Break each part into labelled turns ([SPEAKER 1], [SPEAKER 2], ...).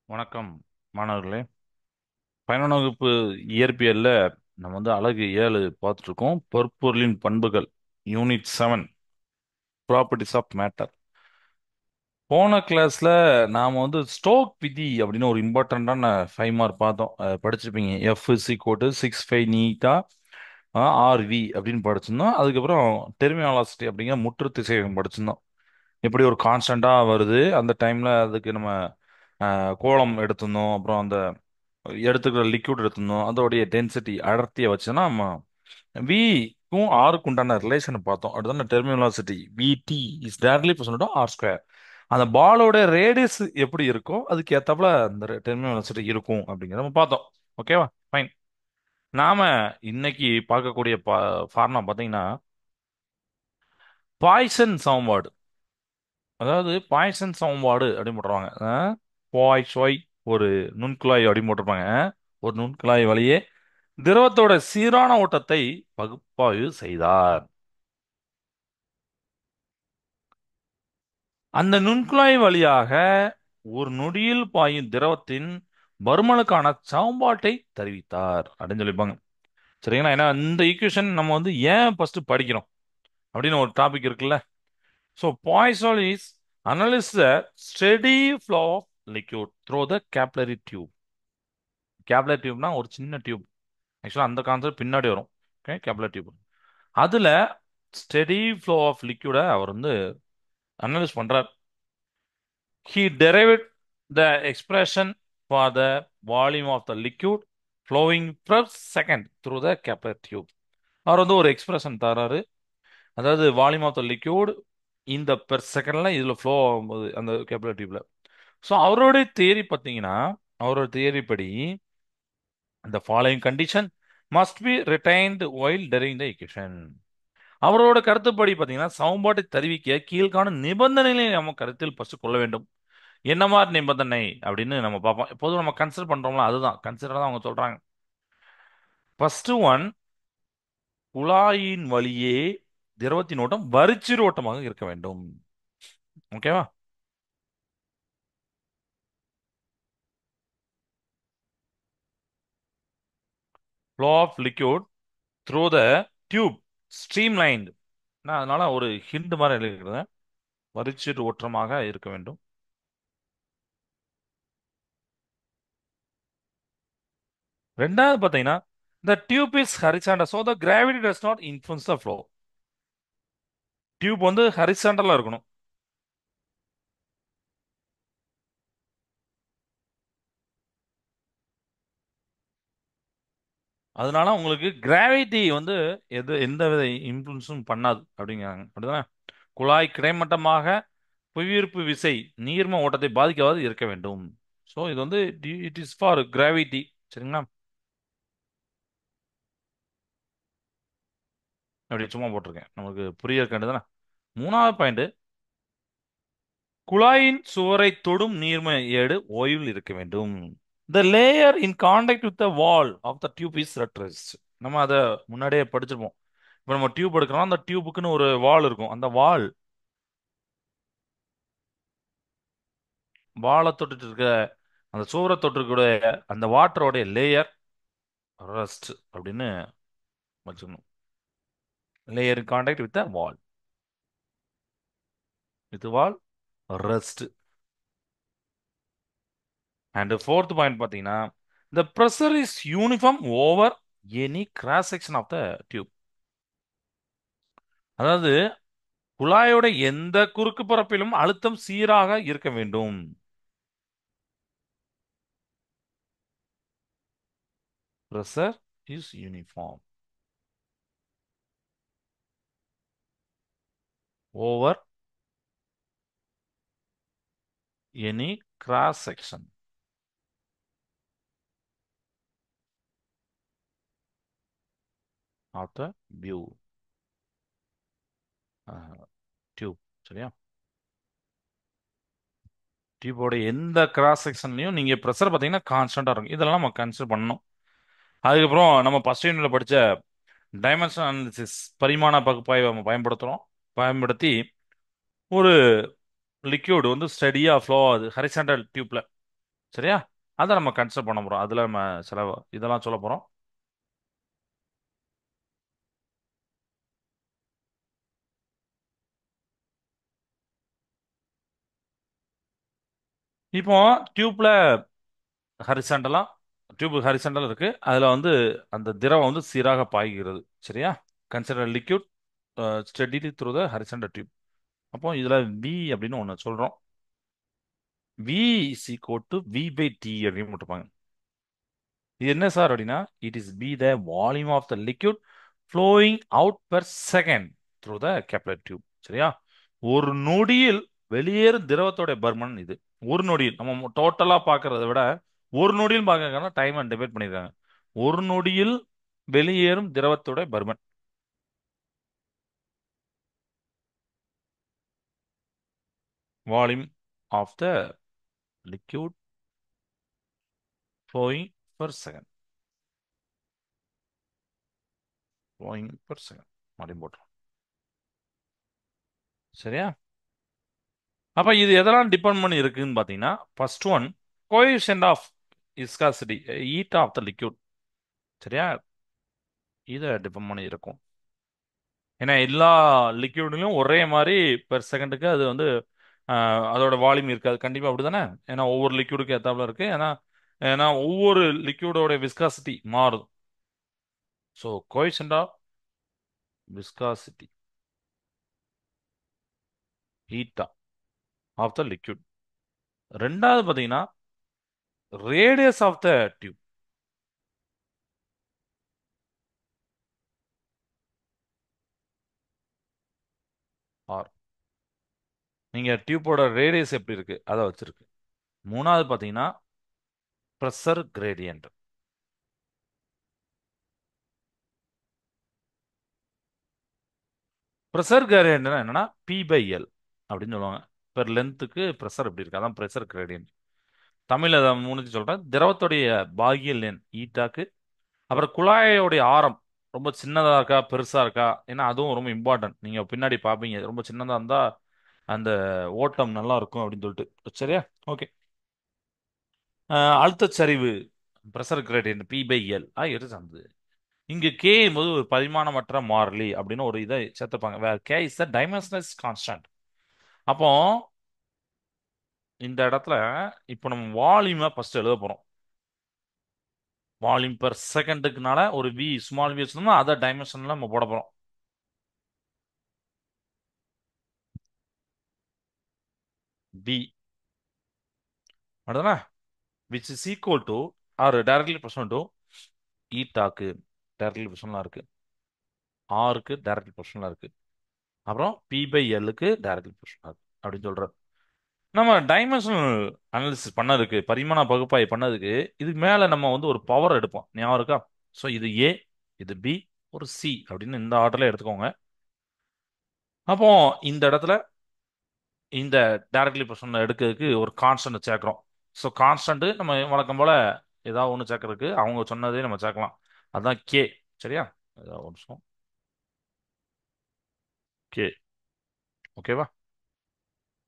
[SPEAKER 1] வணக்கம் மாணவர்களே. பதினொன்றாம் வகுப்பு இயற்பியல்ல நம்ம அலகு 7 பார்த்துட்டு இருக்கோம். பொருட்பொருளின் பண்புகள், யூனிட் 7, ப்ராப்பர்ட்டிஸ் ஆஃப் மேட்டர். போன கிளாஸ்ல நாம ஸ்டோக் விதி அப்படின்னு ஒரு இம்பார்ட்டண்ட்டான 5 மார்க் பார்த்தோம். படிச்சிருப்பீங்க. எஃப் இஸ் ஈக்குவல் டு 6 5 நீட்டா ஆர்வி அப்படின்னு படிச்சிருந்தோம். அதுக்கப்புறம் டெர்மினாலஜிட்டி அப்படிங்கிற முற்று திசைவேகம் படிச்சிருந்தோம். எப்படி ஒரு கான்ஸ்டண்டா வருது அந்த டைம்ல அதுக்கு நம்ம கோலம் எடுத்திருந்தோம். அப்புறம் அந்த எடுத்துக்கிற லிக்விட் எடுத்திருந்தோம். அதோடைய டென்சிட்டி அடர்த்தியை வச்சுன்னா நம்ம விக்கும் ஆருக்கும் உண்டான ரிலேஷனை பார்த்தோம். அடுத்த டெர்மினாலஜிட்டி VD is directly proportional r square. அந்த பாலோட ரேடியஸ் எப்படி இருக்கோ அதுக்கு ஏத்தாப்புல அந்த டெர்மினாலஜிட்டி இருக்கும் அப்படிங்கிறத நம்ம பார்த்தோம். ஓகேவா? ஃபைன். நாம இன்னைக்கு பார்க்கக்கூடிய ஃபார்முலா பார்த்தீங்கன்னா பாய்சன் சமன்பாடு. அதாவது பாய்சன் சமன்பாடு அப்படின்னு போட்டுருவாங்க. பாய்சோய் ஒரு நுண்குழாய் அப்படின்னு போட்டிருப்பாங்க. ஒரு நுண்குழாய் வழியே திரவத்தோட சீரான ஓட்டத்தை பகுப்பாய்வு செய்தார். அந்த நுண்குழாய் வழியாக ஒரு நொடியில் பாயும் திரவத்தின் பருமனுக்கான சமன்பாட்டை தெரிவித்தார் அப்படின்னு சொல்லிப்பாங்க. சரிங்களா? ஏன்னா இந்த ஈக்குவேஷன் நம்ம ஏன் ஃபர்ஸ்ட் படிக்கிறோம் அப்படின்னு ஒரு டாபிக் இருக்குல்ல. So Poiseuille is analyse the steady flow of liquid through the capillary tube. Capillary டியூப்னா ஒரு சின்ன டியூப். ஆக்சுவலாக அந்த கான்செப்ட் பின்னாடி வரும். Okay, capillary tube. அதுல ஸ்டெடி ஃப்ளோ ஆஃப் லிக்யூட அவர் அனலைஸ் பண்றார். He derived the expression for the volume of the liquid flowing per second through the capillary tube. அவர் ஒரு எக்ஸ்பிரஷன் தராரு. அதாவது வால்யூம் ஆஃப் த லிக்யூட் இந்த per செகண்ட்ல இதுல flow ஆகும்போது அந்த கேபிலரி டியூப்ல. ஸோ அவருடைய தியரி பார்த்தீங்கன்னா, அவரோட தியரி படி the following condition must be retained while deriving the equation. அவரோட கருத்துப்படி பார்த்தீங்கன்னா சமன்பாட்டை தருவிக்க கீழ்காணும் நிபந்தனைகளை நம்ம கருத்தில் ஃபர்ஸ்ட் கொள்ள வேண்டும். என்ன மாதிரி நிபந்தனை அப்படின்னு நம்ம பார்ப்போம். எப்போதும் நம்ம கன்சிடர் பண்றோம்ல, அதுதான் கன்சிடர் தான் அவங்க சொல்றாங்க. ஃபர்ஸ்ட் ஒன், குழாயின் வழியே திரவத்தின் ஓட்டம் வரிச்சிறு ஓட்டமாக இருக்க வேண்டும். ஓகேவா? Flow of liquid through the tube streamlined. நான் அதனால ஒரு ஹிண்ட் மாதிரி எழுதிக்கிறேன். வரிச்சிறு ஓட்டமாக இருக்க வேண்டும். ரெண்டாவது பார்த்தீங்கன்னா the tube is horizontal so the gravity does not influence the flow. Tube ஹரிசாண்டலா இருக்கணும். அதனால உங்களுக்கு கிராவிட்டி எந்த வித இன்ஃப்ளூன்ஸும் பண்ணாது அப்படிங்கிறாங்க. அப்படிதானே? குழாய் கிடைமட்டமாக புவியீர்ப்பு விசை நீர்ம ஓட்டத்தை பாதிக்காது இருக்க வேண்டும். ஸோ இது இட் இஸ் ஃபார் கிராவிட்டி. சரிங்களா? அப்படி சும்மா போட்டிருக்கேன் நமக்கு புரியறதுக்காண்டி தானே. மூணாவது பாயிண்ட், குழாயின் சுவரை தொடும் நீர்ம ஏடு ஓய்வில் இருக்க வேண்டும். The layer in contact with the wall of the tube is at rest. நம்ம அதை முன்னாடியே படிச்சிருப்போம். இப்போ நம்ம டியூப் எடுக்கிறோம், அந்த டியூபுக்குன்னு ஒரு வால் இருக்கும். அந்த வாழை தொட்டுட்டு இருக்க அந்த சுவரை தொட்டுக்கூடிய அந்த வாட்டரோடைய லேயர் ரஸ்ட் அப்படின்னு வச்சுக்கணும். Layer in contact with wall, wall rust. And fourth point பார்த்தீங்கன்னா the pressure is uniform over any cross section of the tube. அதாவது குழாயோட எந்த குறுக்கு பரப்பிலும் அழுத்தம் சீராக இருக்க வேண்டும். Pressure is uniform over any cross section of the view tube. சரியா? டியூபோட எந்த கிராஸ் செக்ஷன்லையும் நீங்க ப்ரெஷர் பார்த்தீங்கன்னா கான்ஸ்டன்டா இருக்கும். இதெல்லாம் நம்ம கன்சிடர் பண்ணணும். அதுக்கப்புறம் நம்ம ஃபர்ஸ்ட் யூனிட்ல படிச்ச டைமென்ஷன் அனாலிசிஸ், பரிமாண பகுப்பாய்வை நம்ம பயன்படுத்தி ஒரு லிக்யூட் ஸ்டடியா ஃப்ளோ ஆகுது ஹரிசாண்டல் டியூப்ல. சரியா? அதை நம்ம கன்சிடர் பண்ண போறோம். அதுல நம்ம சில இதெல்லாம் சொல்ல போறோம். இப்போ டியூப்ல ஹரிசாண்டலா டியூப் ஹரிசாண்டல் இருக்கு. அதுல வந்து அந்த திரவம் வந்து சீராக பாய்கிறது. சரியா? Consider liquid steadily through the horizontal tube. அப்போ இதுல V அப்படின்னு ஒண்ணு சொல்றோம். V is equal to V by T அப்படின்னு போட்டுப்பாங்க. இது என்ன சார் அப்படின்னா, it is be the volume of the liquid flowing out per second through the capillary tube. சரியா? ஒரு நொடியில் வெளியேறும் திரவத்தோட பர்மன் இது. ஒரு நொடியில் நம்ம டோட்டலா பார்க்கறத விட ஒரு நொடியில் பார்க்கறதுக்கான டைம் டிவைட் பண்ணியிருக்காங்க. ஒரு நொடியில் வெளியேறும் திரவத்தோட பர்மன். Volume of the liquid flowing per second. Flowing per second அப்படின்னு போட்டுரும். சரியா? அப்ப இது எதெல்லாம் டிபெண்ட் பண்ணி இருக்குன்னு பாத்தீங்கன்னா, first one coefficient of viscosity, heat of the liquid. சரியா? இதை டிபெண்ட் பண்ணி இருக்கும். ஏன்னா எல்லா லிக்விட்லையும் ஒரே மாதிரி பெர் செகண்டுக்கு அது வந்து அதோட வால்யூம் இருக்காது. கண்டிப்பா அப்படிதானே? ஏன்னா ஒவ்வொரு லிக்விடுக்கு ஏத்தாப்புல இருக்கு. ஏன்னா ஏன்னா ஒவ்வொரு லிக்விடோட விஸ்காசிட்டி மாறும். So coefficient of viscosity, eta of the liquid. ரெண்டாவது பாத்தீங்கன்னா radius of the tube. R நீங்க டியூப்போட ரேடியஸ் எப்படி இருக்கு அதை வச்சிருக்கு. மூணாவது பாத்தீங்கன்னா ப்ரெஷர் கிரேடியன்ட். ப்ரெஷர் கிரேடியன்ட்னா என்னன்னா பி பை எல் அப்படின்னு சொல்லுவாங்க. பெர் லென்த்துக்கு ப்ரெஷர் எப்படி இருக்கு, அதான் ப்ரெஷர் கிரேடியன்ட். தமிழ்ல அதை மூணுத்தி சொல்றேன். திரவத்துடைய பாகியல் எண் ஈட்டாக்கு. அப்புறம் குழாயோடைய ஆரம் ரொம்ப சின்னதா இருக்கா பெருசா இருக்கா, ஏன்னா அதுவும் ரொம்ப இம்பார்ட்டன்ட். நீங்க பின்னாடி பாப்பீங்க ரொம்ப சின்னதா இருந்தா அந்த ஓட்டம் நல்லா இருக்கும் அப்படின்னு சொல்லிட்டு. சரியா? ஓகே. அழுத்த சரிவு pressure gradient P by L ஆகிட்டு சார்ந்தது. இங்க கே என்பது ஒரு பரிமாணமற்ற மாறிலி அப்படின்னு ஒரு இதை சேர்த்துப்பாங்க. வேற K is the dimensional constant. அப்போ இந்த இடத்துல இப்போ நம்ம வால்யூமை ஃபர்ஸ்ட் எழுத போறோம். வால்யூம் பெர் செகண்டுக்குனால ஒரு வி ஸ்மால் வி வச்சிருந்தோம்னா அதை டைமென்ஷன்ல நம்ம போட போறோம். வி அடுத்தனா which is equal to R directly proportional to ஈட்டாக்கு டைரக்ட்லி ப்ரொபோஷனலா இருக்கு, ஆருக்கு டைரக்ட்லி ப்ரொபோஷனலா இருக்கு, அப்புறம் பி பை எல்லுக்கு டைரக்ட்லி ப்ரொபோஷனலா இருக்கு அப்படின்னு சொல்றாரு. நம்ம டைமென்ஷனல் அனாலிசிஸ் பண்ணதுக்கு, பரிமாண பகுப்பாய்வு பண்ணதுக்கு இதுக்கு மேல நம்ம வந்து ஒரு பவர் எடுப்போம். ஞாபகம் இருக்கா? ஸோ இது ஏ, இது பி, ஒரு சி அப்படின்னு இந்த ஆர்டர்ல எடுத்துக்கோங்க. அப்போ இந்த இடத்துல இந்த டைரக்ட்லி ப்ரொபோஷனல் எடுக்கிறதுக்கு ஒரு கான்ஸ்டன்ட் சேர்க்கிறோம். ஸோ கான்ஸ்டன்ட் நம்ம வழக்கம் போல ஏதாவது ஒன்று சேர்க்கறதுக்கு அவங்க சொன்னதே நம்ம சேர்க்கலாம். அதுதான் கே. சரியா? ஏதாவது ஒரு நிமிஷம். கே. ஓகேவா?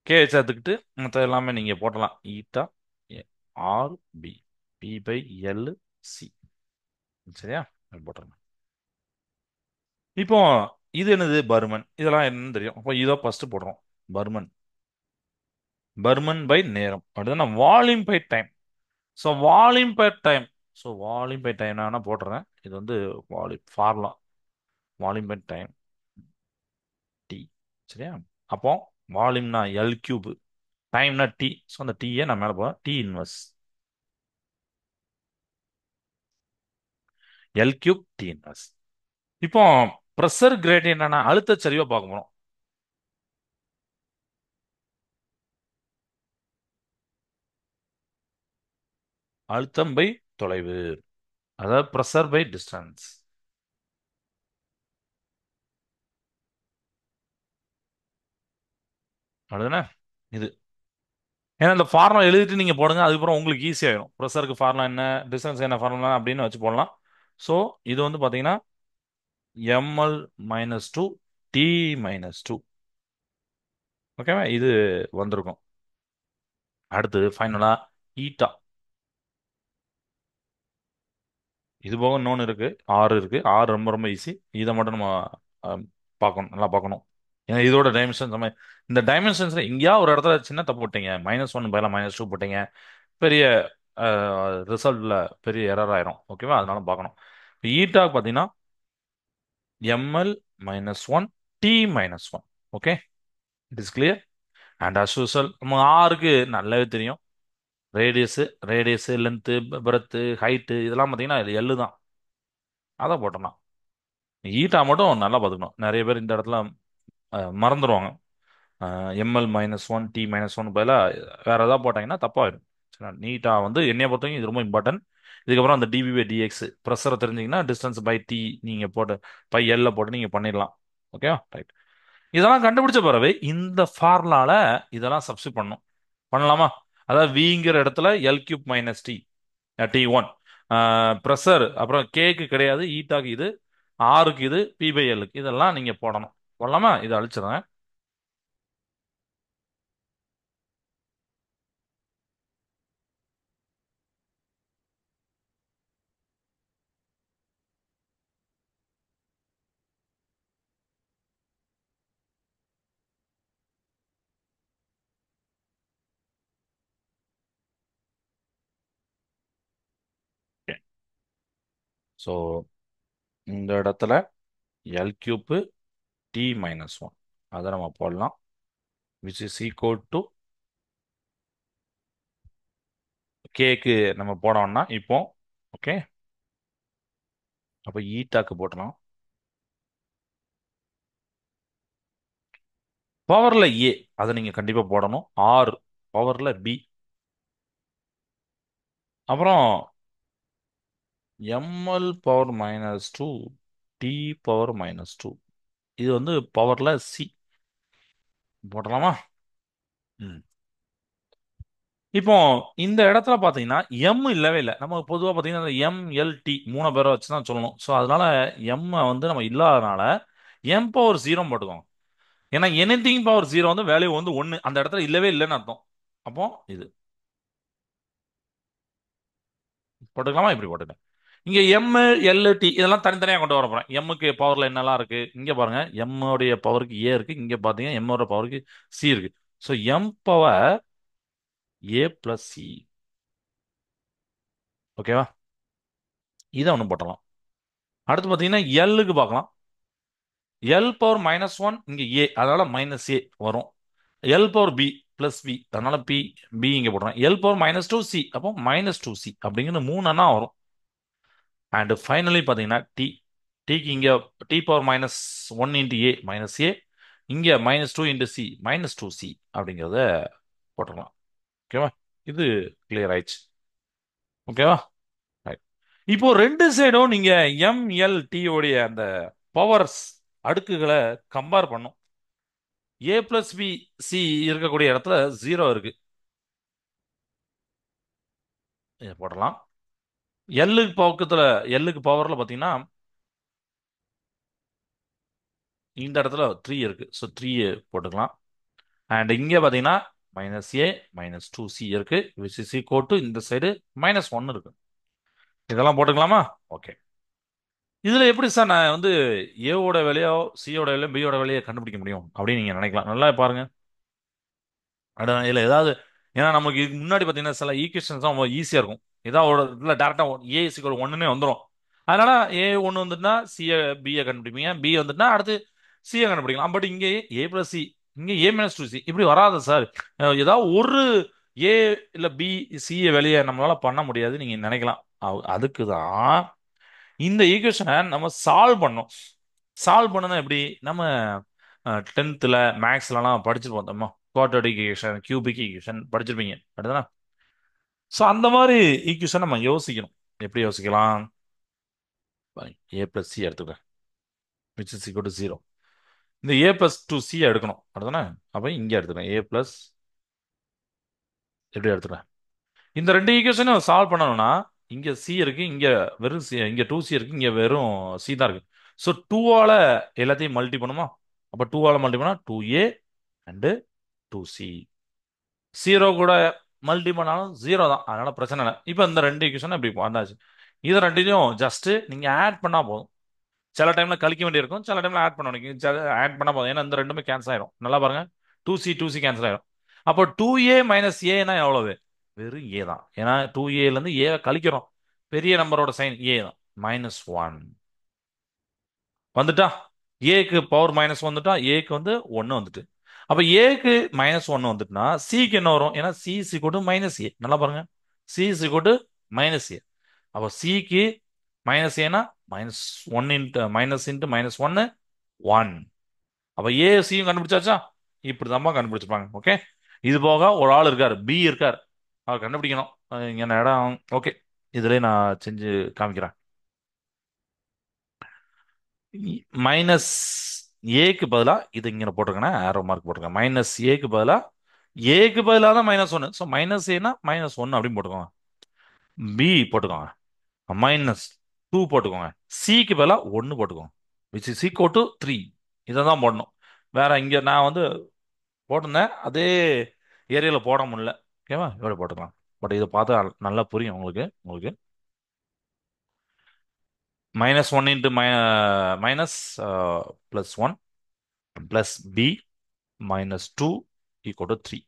[SPEAKER 1] கே சேர்த்துக்கிட்டு மற்ற எல்லாமே நீங்க போட்டலாம். Eta R P, P by L C. சரியா? அது போட்டுருங்க. இப்போ இது என்னது பருமன், இதெல்லாம் என்னன்னு தெரியும். அப்போ இதோ ஃபர்ஸ்ட் போடுறோம். பருமன். பருமன் பை நேரம் அப்படிதான் volume by time. So volume by time. So volume by time நான் போட்டுறேன். இது வந்து volume formula. Volume by time T. சரியா? அப்போ வால்யூம்னா எல் கியூப், டைம்னா டி. ஸோ அந்த டீயை நான் மேலே போகிறேன். T inverse L cube T inverse. இப்போ ப்ரெஷர் கிரேடியன்ட் என்னன்னா அழுத்த சரிவை பார்க்க போறோம். அழுத்தம் பை தொலைவு, அதாவது ப்ரெஷர் பை டிஸ்டன்ஸ். அவ்வளவுதானே? இது ஏன்னா இந்த ஃபார்முலா எழுதிட்டு நீங்க போடுங்க, அதுக்கப்புறம் உங்களுக்கு ஈஸி ஆயிடும். ப்ரெஷருக்கு ஃபார்முலா என்ன, டிஸ்டன்ஸ் என்ன ஃபார்முலா அப்படின்னு வச்சு போடலாம். ஸோ இது வந்து பாத்தீங்கன்னா ML minus two T minus two. ஓகேவா? இது வந்திருக்கும். அடுத்து ஃபைனலா ஈட்டா. இது போக இன்னொன்று இருக்கு, ஆறு இருக்கு. ஆறு ரொம்ப ரொம்ப ஈஸி. இதை மட்டும் நம்ம அஹ், பார்க்கணும், நல்லா பார்க்கணும். ஏன்னா இதோட டைமென்ஷன்ஸ் நம்ம இந்த டைமென்ஷன்ஸ்ல எங்கேயா ஒரு இடத்துல சின்ன தப்பு போட்டீங்க, -1 பதிலா -2 போட்டீங்க, பெரிய ரிசல்ட்ல பெரிய எரர் ஆயிரும். ஓகேவா? அதனால பார்க்கணும். ஈட்டாக்கு பார்த்தீங்கன்னா ml-1 t-1. Okay, it is clear. And as usual நம்ம ஆருக்கு நல்லாவே தெரியும். ரேடியஸு லென்த்து பிரெத்து ஹைட்டு இதெல்லாம் பார்த்தீங்கன்னா இது எள்ளு தான். அதை போட்டோம்னா ஈட்டா மட்டும் நல்லா பார்த்துக்கணும். நிறைய பேர் இந்த இடத்துல மறந்துடுவாங்க. ml-1 t-1 பதிலாக வேற ஏதாவது போட்டாங்கன்னா தப்பாயிடும். சரி, நீட்டா வந்து என்னைய பொறுத்தவரைக்கும் இது ரொம்ப இம்பார்ட்டன்ட். இதுக்கப்புறம் அந்த dv/dx ப்ரெஷரை தெரிஞ்சிங்கன்னா டிஸ்டன்ஸ் பை டி நீங்க போட்டு பை எல்ல போட்டு நீங்க பண்ணிடலாம். ஓகேவா? ரைட். இதெல்லாம் கண்டுபிடிச்ச பிறகு இந்த ஃபார்முலால இதெல்லாம் சப்ஸ்டிட் பண்ணணும். பண்ணலாமா? அதாவது விங்கிற இடத்துல L³ - T, T1. ப்ரெஷர் அப்புறம் கேக்கு கிடையாது, ஈட்டாக்கு இது, ஆருக்கு இது, P/Lக்கு இதெல்லாம் நீங்க போடணும். போடலாமா? இதை அழிச்சிடுறேன். ஸோ இந்த இடத்துல L³ T-1 அதை நம்ம போடலாம். விச் இஸ் ஈக்குவல் டு கேக்கு நம்ம போடணும்னா இப்போ. ஓகே, அப்போ ஈட்டாக்கு போட்டலாம். பவர்ல ஏ அதை நீங்க கண்டிப்பா போடணும். ஆர் பவர்ல பி. அப்புறம் ml-2 T-2 இது வந்து பவர்ல சி போடலாமா? ம். இப்போ இந்த இடத்துல பாத்தீங்கன்னா எம் இல்லவே இல்லை. நம்ம பொதுவாக பாத்தீங்கன்னா இந்த MLT மூணு பேரை வச்சு தான் சொல்லணும். ஸோ அதனால எம் வந்து நம்ம இல்லாதனால m⁻0 போட்டுக்கோங்க. ஏன்னா எனிதிங் பவர் 0 வந்து வேல்யூ வந்து ஒன்று அந்த இடத்துல இல்லவே இல்லைன்னு அர்த்தம். அப்போ இது போட்டுக்கலாமா? இப்படி போட்டுட்டேன். இங்க MLT இதெல்லாம் தனித்தனியா கொண்டு வர போறேன். எம்முக்கு பவர்ல என்னெல்லாம் இருக்கு இங்க பாருங்க. எம் உடைய பவருக்கு ஏ இருக்கு. இங்க பாத்தீங்கன்னா எம் ஓட பவருக்கு சி இருக்கு. So m⁻A+C. ஓகேவா? இதை ஒன்று போட்டலாம். அடுத்து பாத்தீங்கன்னா எல்லுக்கு பார்க்கலாம். L⁻-1 இங்க ஏ அதனால -A வரும். L⁻B+B அதனால பி இங்க போடுறேன். L⁻-2C அப்போ -2C அப்படிங்கிற மூணு அண்ணா வரும். அண்ட் ஃபைனலி பாத்தீங்கன்னா டிக்கு இங்க T⁻-1 இன்டு ஏ -A, இங்க -2 இன்டு சி -2C அப்படிங்கிறத போட்டுடலாம். ஓகேவா? இது கிளியர் ஆயிடுச்சு. ஓகேவா? ரைட். இப்போ ரெண்டு சைடும் நீங்க MLT உடைய அந்த பவர்ஸ் அடுக்குகளை கம்பேர் பண்ணும். A+B+C இருக்கக்கூடிய இடத்துல 0 இருக்கு. இதை போடலாம். எல்லுக்கு பக்கத்துல எல்லுக்கு பவர்ல பாத்தீங்கன்னா இந்த இடத்துல 3 இருக்கு. ஸோ 3 போட்டுக்கலாம். அண்ட் இங்க பாத்தீங்கன்னா -A -2C இருக்கு. விச் இஸ் ஈக்குவல் டு இந்த சைடு -1 இருக்கு. இதெல்லாம் போட்டுக்கலாமா? ஓகே. இதுல எப்படி சார் நான் வந்து ஏவோட விலையோ சியோட விலையோ பியோட விலையை கண்டுபிடிக்க முடியும் அப்படின்னு நீங்க நினைக்கலாம். நல்லா பாருங்க. இதுல ஏதாவது ஏன்னா நமக்கு இதுக்கு முன்னாடி பாத்தீங்கன்னா சில ஈக்குவேஷன்ஸ் ரொம்ப ஈஸியா இருக்கும். ஏதாவது ஒரு இதுல டேரக்டா A=1 வந்துடும். அதனால A1 வந்துட்டுனா பியை கண்டுபிடிப்பீங்க. பி வந்துட்டுனா அடுத்து சியை கண்டுபிடிக்கலாம். பட் இங்கே A+C இங்க A-2C இப்படி வராது சார். ஏதாவது ஒரு ஏ இல்ல பி சி வெளியே நம்மளால பண்ண முடியாது நீங்க நினைக்கலாம். அதுக்கு தான் இந்த ஈக்குவேஷனை நம்ம சால்வ் பண்ணோம். சால்வ் பண்ணனா எப்படி? நம்ம 10th மேக்ஸ்லலாம் படிச்சுட்டு வந்தோமா, குவாட்ரடிக் ஈக்குவேஷன் கியூபிக் ஈக்குவேஷன் படிச்சிருப்பீங்க அப்படிதானே? ஸோ அந்த மாதிரி ஈக்குவேஷன் நம்ம யோசிக்கணும். எப்படி யோசிக்கலாம்? A+C எடுத்துக்கிறேன் விச் இஸ் ஈக்குவல் டு 0. இந்த A+2C எடுக்கணும் அப்படிதானே? அப்போ இங்கே எடுத்துக்கிறேன் எப்படி எடுத்துக்கிறேன்? இந்த ரெண்டு ஈக்குவேஷனும் சால்வ் பண்ணணும்னா இங்க சி இருக்கு, இங்க வெறும் சி, இங்க 2C இருக்கு, இங்க வெறும் சி தான் இருக்கு. ஸோ 2ஆல எல்லாத்தையும் மல்டி பண்ணுமா? அப்ப 2ஆல மல்டி பண்ணா 2A அண்டு 2C. 0 கூட மல்டி பண்ணாலும் 0 தான், அதனால பிரச்சனை இல்லை. இப்போ இந்த ரெண்டு ஈக்குவேஷன் இப்படி வந்தாச்சு. இதை ரெண்டையும் ஜஸ்ட் நீங்க ஆட் பண்ணா போதும். சில டைம்ல கழிக்க வேண்டியிருக்கும், சில டைம்ல ஆட் பண்ண வேண்டியிருக்கும். ஆட் பண்ணா போதும், ஏன்னா இந்த ரெண்டுமே கேன்சல் ஆயிரும். நல்லா பாருங்க, 2c கேன்சல் ஆயிரும். அப்போ 2a மைனஸ் ஏனா எவ்வளவு? வெறும் ஏ தான், ஏன்னா 2a இருந்து ஏ கழிக்கிறோம். பெரிய நம்பரோட சைன் ஏ தான். -1 வந்துட்டா. ஏக்கு பவர் மைனஸ் வந்துட்டா, ஏக்கு வந்து ஒன்னு வந்துட்டு. அப்ப ஏக்கு -1 வந்துட்டுனா சிக்கு என்ன வரும்? ஏன்னா சி சிக்கோட்டு மைனஸ் ஏ. நல்லா பாருங்க, சி சிக்கோட்டு மைனஸ் ஏ. அப்போ சிக்கு மைனஸ் ஏனா -1 இன்ட்டு -1 1. அப்ப ஏ சியும் கண்டுபிடிச்சாச்சா? இப்படிதாம்மா கண்டுபிடிச்சிருப்பாங்க. ஓகே. இது போக ஒரு ஆள் இருக்கார், பி இருக்கார். அவர் கண்டுபிடிக்கணும். இங்க என்ன இடம்? ஓகே, இதுல நான் செஞ்சு காமிக்கிறேன். மைனஸ் ஏக்கு பதிலா இது இங்க போட்டிருக்கேன், ஆரோ மார்க் போட்டிருக்கேன். மைனஸ் ஏக்கு பதிலா ஏக்கு பதிலாக தான் -1. ஸோ மைனஸ் ஏனா -1 அப்படின்னு போட்டுக்கோங்க. பி போட்டுக்கோங்க, -2 போட்டுக்கோங்க. சிக்கு பதிலாக ஒன்று போட்டுக்கோங்க, விச் இஸ் ஈக்குவல் டு 3. இதை தான் போடணும். வேற இங்க நான் வந்து போட்டிருந்தேன், அதே ஏரியால போட முடியல. ஓகேவா, இவ்வளோ போட்டுக்கலாம். பட் இதை பார்த்தா நல்லா புரியும் உங்களுக்கு. உங்களுக்கு -1 into +1 plus P -2 equal to 3.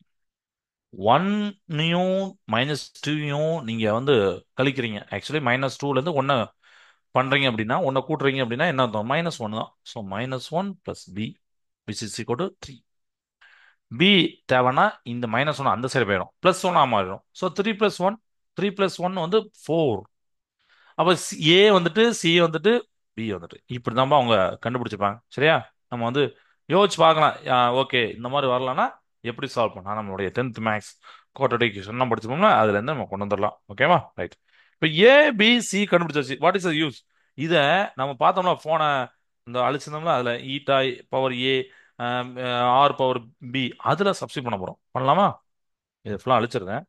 [SPEAKER 1] ஒன்னையும் -2யும் நீங்க வந்து கழிக்கிறீங்க. ஆக்சுவலி -2ல இருந்து ஒன்னை பண்றீங்க அப்படின்னா, ஒன்னை கூட்டுறீங்க அப்படின்னா என்ன அர்த்தம்? -1 தான். So -1 plus P which is equal to 3. P தேவைன்னா இந்த -1 அந்த சைடு போயிடும், +1 மாறிடும். ஸோ 3 + 1, 3 + 1 வந்து 4. அப்ப ஏ வந்துட்டு, சி வந்துட்டு, பி வந்துட்டு, இப்படிதான்பா அவங்க கண்டுபிடிச்சிருப்பாங்க. சரியா? நம்ம வந்து யோசிச்சு பார்க்கலாம். ஓகே, இந்த மாதிரி வரலாம்னா எப்படி சால்வ் பண்ணலாம்? நம்மளுடைய 10th மேக்ஸ் குவாட்ரேட்டிக் ஈக்குவேஷன் படிச்சிருப்போம்னா அதுல இருந்து நம்ம கொண்டு வந்துடலாம். ஓகேவா? ரைட். இப்போ ஏ பி சி கண்டுபிடிச்சாச்சு. What is the use? இத நம்ம பார்த்தோம்னா போன இந்த அழிச்சிருந்தோம்ல, அதுல eta power A R power B அதுல சப்ஸ்டிட் பண்ண போறோம். பண்ணலாமா? இது ஃபுல்லா அழிச்சிருந்தேன்.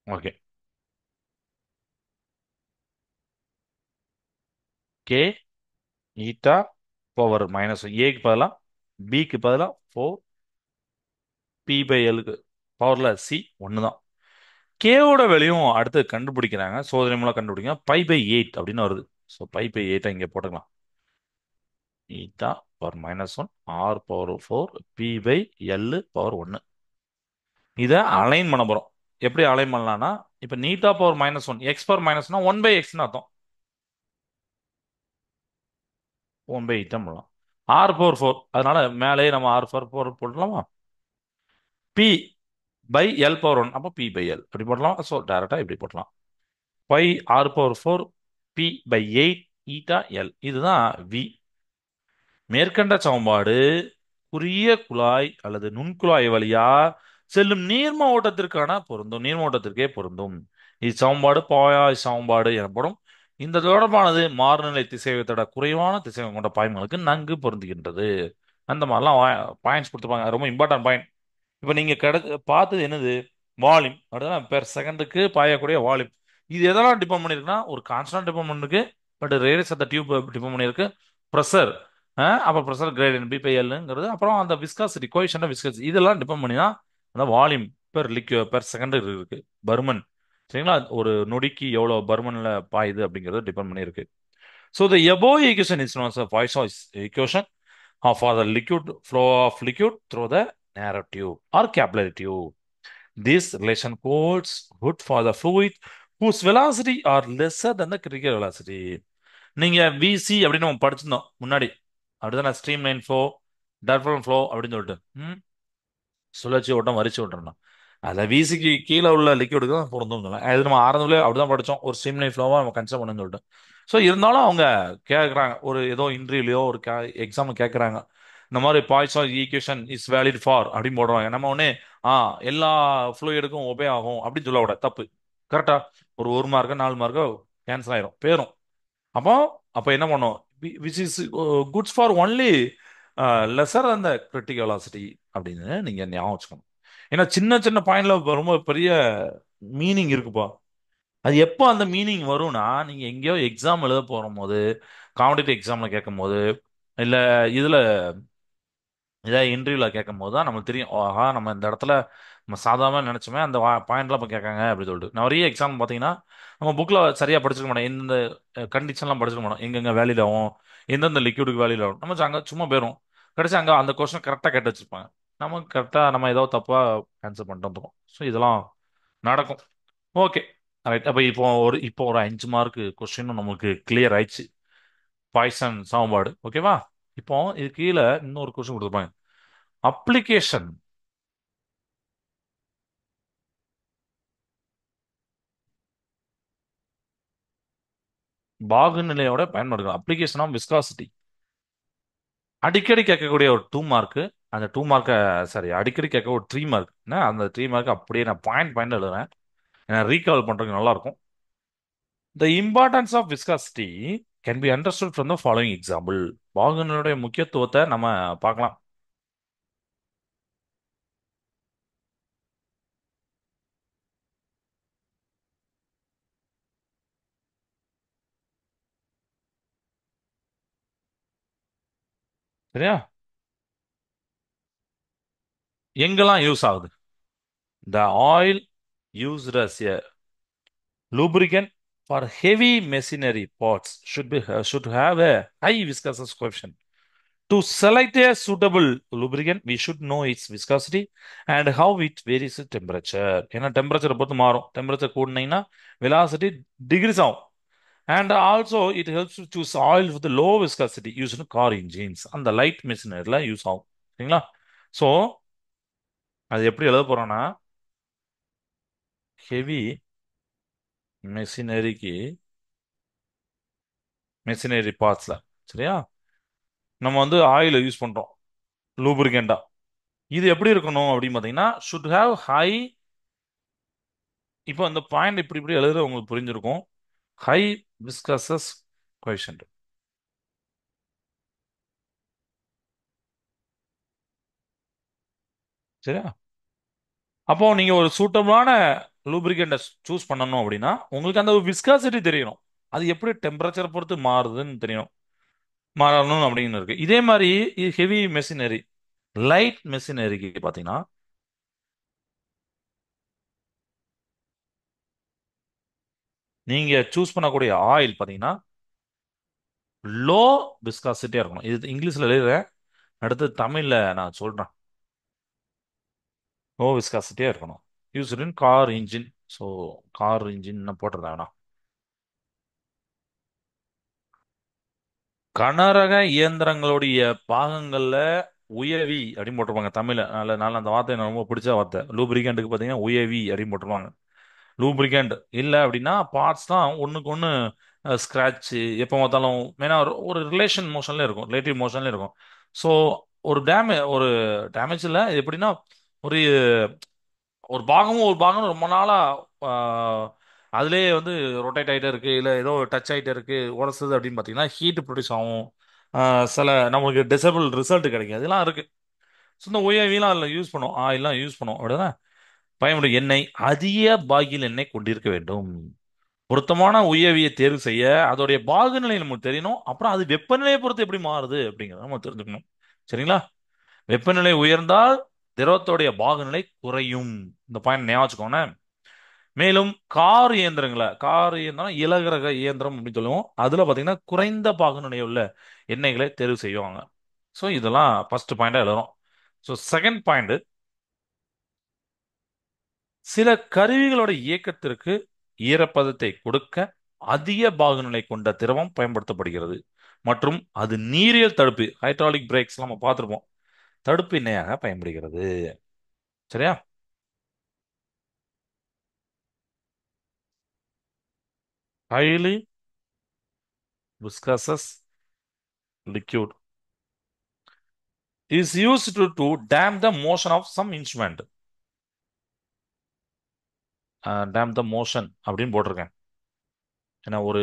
[SPEAKER 1] Okay. K eta power minus ஏக்கு பதிலா பிக்கு பதிலா 4 பி/எல்லுக்கு பவர்ல சி ஒன்று தான். கேவோட வெளியும் அடுத்து கண்டுபிடிக்கிறாங்க, சோதனை மூலம் கண்டுபிடிக்கிறாங்க. π/8 அப்படின்னு வருது. ஸோ π/8 இங்கே போட்டுக்கலாம். ஈட்டா பவர் -1 ஆர் பவர் 4 பி/எல் பவர் 1. இதை அலைன் பண்ண போறோம். எப்படி அலைன் பண்ணலாம்னா, இப்போ நீட்டா பவர் -1 எக்ஸ் பவர் மைனஸ்னா 1/xன்னு அர்த்தம். 1/8 தான் பண்ணலாம். ஆர் பவர் 4 அதனால மேலேயே நம்ம ஆர் பவர் 4 போடலாமா? P/L/1 அப்போ P/L அப்படி போடலாம். ஸோ டைரக்டா இப்படி போடலாம். Pi r power 4 P/8 eta L, இதுதான் வி. மேற்கண்ட சமன்பாடு குறுகிய குழாய் அல்லது நுண்குழாய் வழியா செல்லும் நீர்ம ஓட்டத்திற்கான பொருந்தும், நீர்ம ஓட்டத்திற்கே பொருந்தும். இச்சமன்பாடு பாயாய் சமன்பாடு எனப்படும். இந்த தொடர்பானது மாறுநிலை திசைவேகத்தோட குறைவான திசைவேகம் கொண்ட பாய்மங்களுக்கு நன்கு பொருந்துகின்றது. அந்த மாதிரிலாம் பாயிண்ட்ஸ் கொடுத்துருப்பாங்க, ரொம்ப இம்பார்ட்டன்ட் பாயிண்ட். இப்போ நீங்க பார்த்தது என்னது? வால்யூம். அப்படின்னா பெர் செகண்டுக்கு பாயக்கூடிய வால்யூம். இது எதெல்லாம் டிபெண்ட் பண்ணிருக்குன்னா, ஒரு கான்ஸ்டன்ட் டிபெண்ட் பண்ணிருக்கு, but radius of the tube depend பண்ணிருக்கு. ப்ரெஷர், அப்போ ப்ரெஷர் கிரேடியன்ட் பி/எல்ங்கிறது, அப்புறம் அந்த விஸ்காசிட்டி கோஎஃபிஷியன்ட் விஸ்காசிட்டி, இதெல்லாம் டிபெண்ட் பண்ணி தான் அந்த வால்யூம் பெர் பெர் செகண்ட் இருக்கு. பருமன், சரிங்களா? ஒரு நொடிக்கு எவ்வளவு பருமன்ல பாயுது அப்படிங்கிறது டிபெண்ட் பண்ணியிருக்கு. So the above equation is known as Poisson's equation for the liquid flow of liquid through the narrow tube or capillary tube. This relation holds good for the fluid whose velocity are lesser than the critical velocity. நீங்க VC அப்படின்னு நம்ம படிச்சிருந்தோம் முன்னாடி. அப்படிதானே? Streamline flow, turbulent flow அப்படின்னு சொல்லிட்டு. சுழற்சி ஓட்டம், வரிச்சு ஓட்டம். அதில் விசிக்கு கீழே உள்ள லிக்விடுக்கு தான் பொருந்தும். அது நம்ம ஆரம்பத்தில் அப்படிதான் படித்தோம், ஒரு ஸ்ட்ரீம் லைன் ஃப்ளோவாக நம்ம கன்சிடர் பண்ணுன்னு சொல்லிட்டு. ஸோ இருந்தாலும் அவங்க கேட்குறாங்க, ஒரு ஏதோ இன்டர்வியூலையோ ஒரு எக்ஸாம் கேட்குறாங்க, இந்த மாதிரி Poisson equation is valid for அப்படின்னு போடுறாங்க. நம்ம ஒன்னே ஆ எல்லா ஃப்ளூயிடுக்கும் ஒபே ஆகும் அப்படின்னு சொல்ல விட தப்பு. கரெக்டா? ஒரு 1 மார்க்கோ 4 மார்க்கோ கேன்சல் ஆயிரும், போயிடும். அப்போ அப்போ என்ன பண்ணும்? Which is goods for only lesser அந்த கிரிட்டிக்கல் வெலாசிட்டி அப்படின்னு நீங்க ஞாபகம் வச்சுக்கணும். ஏன்னா சின்ன சின்ன பாயிண்ட்ல ரொம்ப பெரிய மீனிங் இருக்குப்பா. அது எப்போ அந்த மீனிங் வரும்னா, நீங்க எங்கேயோ எக்ஸாம் எழுத போது, காம்படிட்டிவ் எக்ஸாம்ல கேட்கும் போது, இல்ல இதுல ஏதாவது இன்டர்வியூல கேட்கும் போது தான் நமக்கு தெரியும். ஆஹா, நம்ம இந்த இடத்துல நம்ம சாதாரண நினைச்சோமே அந்த பாயிண்ட்லாம் இப்போ கேட்காங்க அப்படின்னு சொல்லிட்டு நிறைய எக்ஸாம் பார்த்தீங்கன்னா நம்ம புக்ல சரியா படிச்சிருக்க மாட்டோம். இந்த கண்டிஷன்லாம் படிச்சிருக்க மாட்டோம். எங்கெங்க வேலிட் ஆகும், எந்தெந்த லிக்விடுக்கு வேலிட் ஆகும், நம்ம அங்க சும்மா போயிரும். கடைசி அங்க அந்த கொஸ்டின் கரெக்டாக கேட்டு வச்சிருப்பாங்க. நமக்கு கரெக்டாக நம்ம ஏதோ தப்பா ஆன்சர் பண்ணிட்டு வந்துடும். ஸோ இதெல்லாம் நடக்கும். Okay, right. அப்போ இப்போ ஒரு 5 மார்க் கொஸ்டினும் நமக்கு கிளியர் ஆயிடுச்சு. பாய்சன் சாம்பாடு, ஓகேவா? இப்போ இது கீழே இன்னொரு கொஸ்டின் கொடுத்துருப்பாங்க. அப்ளிகேஷன் பாகுநிலையோட பயன்படுத்தலாம். அப்ளிகேஷன் ஆஃப் விஸ்காசிட்டி அடிக்கடி கேட்கக்கூடிய ஒரு 2 மார்க். அந்த 2 மார்க்கை, சாரி, அடிக்கடி கேட்க ஒரு 3 மார்க். அந்த 3 மார்க் அப்படியே நான் பாயிண்ட் பாயிண்ட் எழுதுறேன். ஏன்னா ரீகால் பண்றதுக்கு நல்லா இருக்கும். The importance of viscosity can be understood from the following example. பாகுநிலையோட முக்கியத்துவத்தை நம்ம பார்க்கலாம். சரியா? எங்கெல்லாம் யூஸ் ஆகுது? The oil used as a lubricant for heavy machinery parts should have a high viscous coefficient. To select a suitable lubricant, we should know its viscosity and how it varies with temperature. ஏன்னா டெம்பரேச்சரை பொறுத்து மாறும். Temperature கூடினீங்கன்னா velocity decrease ஆகும். And also it helps to choose oil with low viscosity used in car engines. அந்த light மிஷினரியில் use ஆகும். சரிங்களா? So அது எப்படி எழுத போறோம்னா, ஹெவி மெஷினரிக்கு, மெஷினரி பார்ட்ஸ்ல, சரியா, நம்ம வந்து ஆயில் யூஸ் பண்றோம் லூப்ரிகண்டா. இது எப்படி இருக்கணும் அப்படின்னு பார்த்தீங்கன்னா, ஷுட் ஹேவ் ஹை. இப்போ அந்த பாயிண்ட் இப்படி இப்படி எழுதுறது உங்களுக்கு புரிஞ்சிருக்கும். High viscous coefficient. சரியா? அப்போ நீங்க ஒரு சூட்டபிளான லூப்ரிகண்ட்டை சூஸ் பண்ணணும் அப்படின்னா உங்களுக்கு அந்த விஸ்காசிட்டி தெரியணும். அது எப்படி டெம்பரேச்சர் பொறுத்து மாறுதுன்னு தெரியணும். மாறணும் அப்படின்னு இருக்கு. இதே மாதிரி ஹெவி மெஷினரி, லைட் மெஷினரிக்கு பார்த்தீங்கன்னா, நீங்க சூஸ் பண்ணக்கூடிய ஆயில் பார்த்தீங்கன்னா லோ விஸ்காசிட்டியா இருக்கணும். இது இங்கிலீஷ்ல எழுதுறேன், அடுத்து தமிழ்ல நான் சொல்றேன். லோ விஸ்காசிட்டியா இருக்கணும். Used in car engine. So car engine போட்டிருந்தேன் வேணா. கனரக இயந்திரங்களுடைய பாகங்கள்ல உயவி அப்படின்னு போட்டிருப்பாங்க தமிழ்ல. நல்ல நல்ல அந்த வார்த்தை எனக்கு ரொம்ப பிடிச்ச வார்த்தை. லூப்ரிகண்ட்டுக்கு பார்த்தீங்கன்னா உயவி அப்படின்னு போட்டிருப்பாங்க. லூப்ரிகண்ட் இல்லை அப்படின்னா பார்ட்ஸ் தான் ஒண்ணுக்கு ஒன்று ஸ்கிராட்ச் எப்போ பார்த்தாலும் மெயினாக ஒரு ரிலேஷன் மோஷன்ல இருக்கும், ரிலேட்டிவ் மோஷன்ல இருக்கும். ஸோ ஒரு டேமேஜ் இல்லை. இது எப்படின்னா, ஒரு ஒரு பாகமும் ரொம்ப நாளா ஆஹ், அதுலயே வந்து ரொட்டேட் ஆயிட்டே இருக்கு, இல்ல ஏதோ டச் ஆயிட்டே இருக்கு, உரசுது அப்படின்னு பாத்தீங்கன்னா ஹீட் ப்ரொடியூஸ் ஆகும். சில நமக்கு டிசபிள் ரிசல்ட் கிடைக்கும். அதெல்லாம் இருக்கு. ஸோ இந்த OAV-லாம் அதில் யூஸ் பண்ணும், ஆயிலாம் யூஸ் பண்ணும் அப்படின்னா பயன்படும். எண்ணெய் அதிக பாகியல் எண்ணெய் கொண்டிருக்க வேண்டும். பொருத்தமான உயவியை தேர்வு செய்ய அதோடைய பாகுநிலை நமக்கு தெரியணும். அப்புறம் அது வெப்பநிலையை பொறுத்து எப்படி மாறுது அப்படிங்கிறத நம்ம தெரிஞ்சுக்கணும். சரிங்களா? வெப்பநிலை உயர்ந்தால் திரவத்தோடைய பாகுநிலை குறையும். இந்த பாயிண்ட் ஞாபகம் வச்சுக்கோங்க. மேலும் கார் இயந்திரம் இலகுரக இயந்திரம் அப்படின்னு சொல்லுவோம். அதுல பாத்தீங்கன்னா குறைந்த பாகுநிலை உள்ள எண்ணெய்களை தேர்வு செய்வாங்க. ஸோ இதெல்லாம் ஃபர்ஸ்ட் பாயிண்டா எழுதுறோம். ஸோ செகண்ட் பாயிண்ட், சில கருவிகளோட இயக்கத்திற்கு ஈரப்பதத்தை கொடுக்க அதிக பாகுநிலை கொண்ட திரவம் பயன்படுத்தப்படுகிறது மற்றும் அது நீரியல் தடுப்பு, ஹைட்ராலிக் பிரேக்ஸ் நம்ம பார்த்திருப்போம், தடுப்பு எண்ணெயாக பயன்படுகிறது. சரியா? Highly viscous liquid is used to dam the motion of some instrument. Dam the motion அப்படின்னு போட்டிருக்கேன். ஏன்னா ஒரு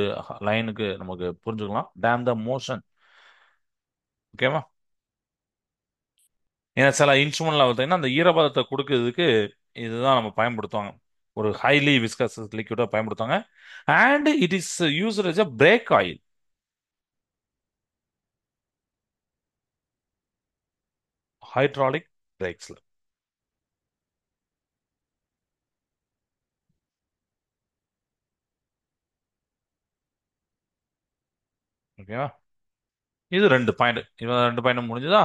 [SPEAKER 1] லைனுக்கு நமக்கு புரிஞ்சுக்கலாம். Damp the motion. ஓகேவா? ஏன்னா சில இன்ஸ்ட்ருமெண்ட்ல பார்த்தீங்கன்னா அந்த ஈரப்பதத்தை கொடுக்கறதுக்கு இதுதான் நம்ம பயன்படுத்துவாங்க. ஒரு ஹைலி விஸ்கஸ் லிக்விடா பயன்படுத்துவாங்க. And it is used as a brake oil. Hydraulic பிரேக்ஸ்ல. ஓகேவா? இது 2 பாயிண்ட். இவன் 2 பாயிண்ட் முடிஞ்சுதா?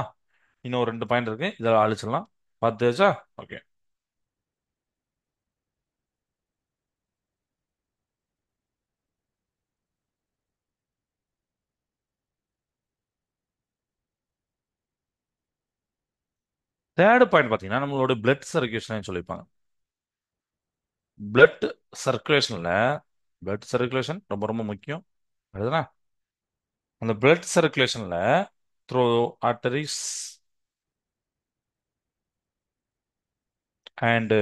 [SPEAKER 1] இன்னும் 2 பாயிண்ட் இருக்கு, இதை அழிச்சிடலாம். பார்த்துச்சா? ஓகே. தேர்ட் பாயிண்ட் பார்த்தீங்கன்னா நம்மளோட பிளட் சர்க்குலேஷன் சொல்லியிருப்பாங்க. பிளட் சர்க்குலேஷன்ல பிளட் சர்க்குலேஷன் ரொம்ப ரொம்ப முக்கியம். அதுதானே? அந்த பிளட் சர்க்குலேஷன்ல through arteries and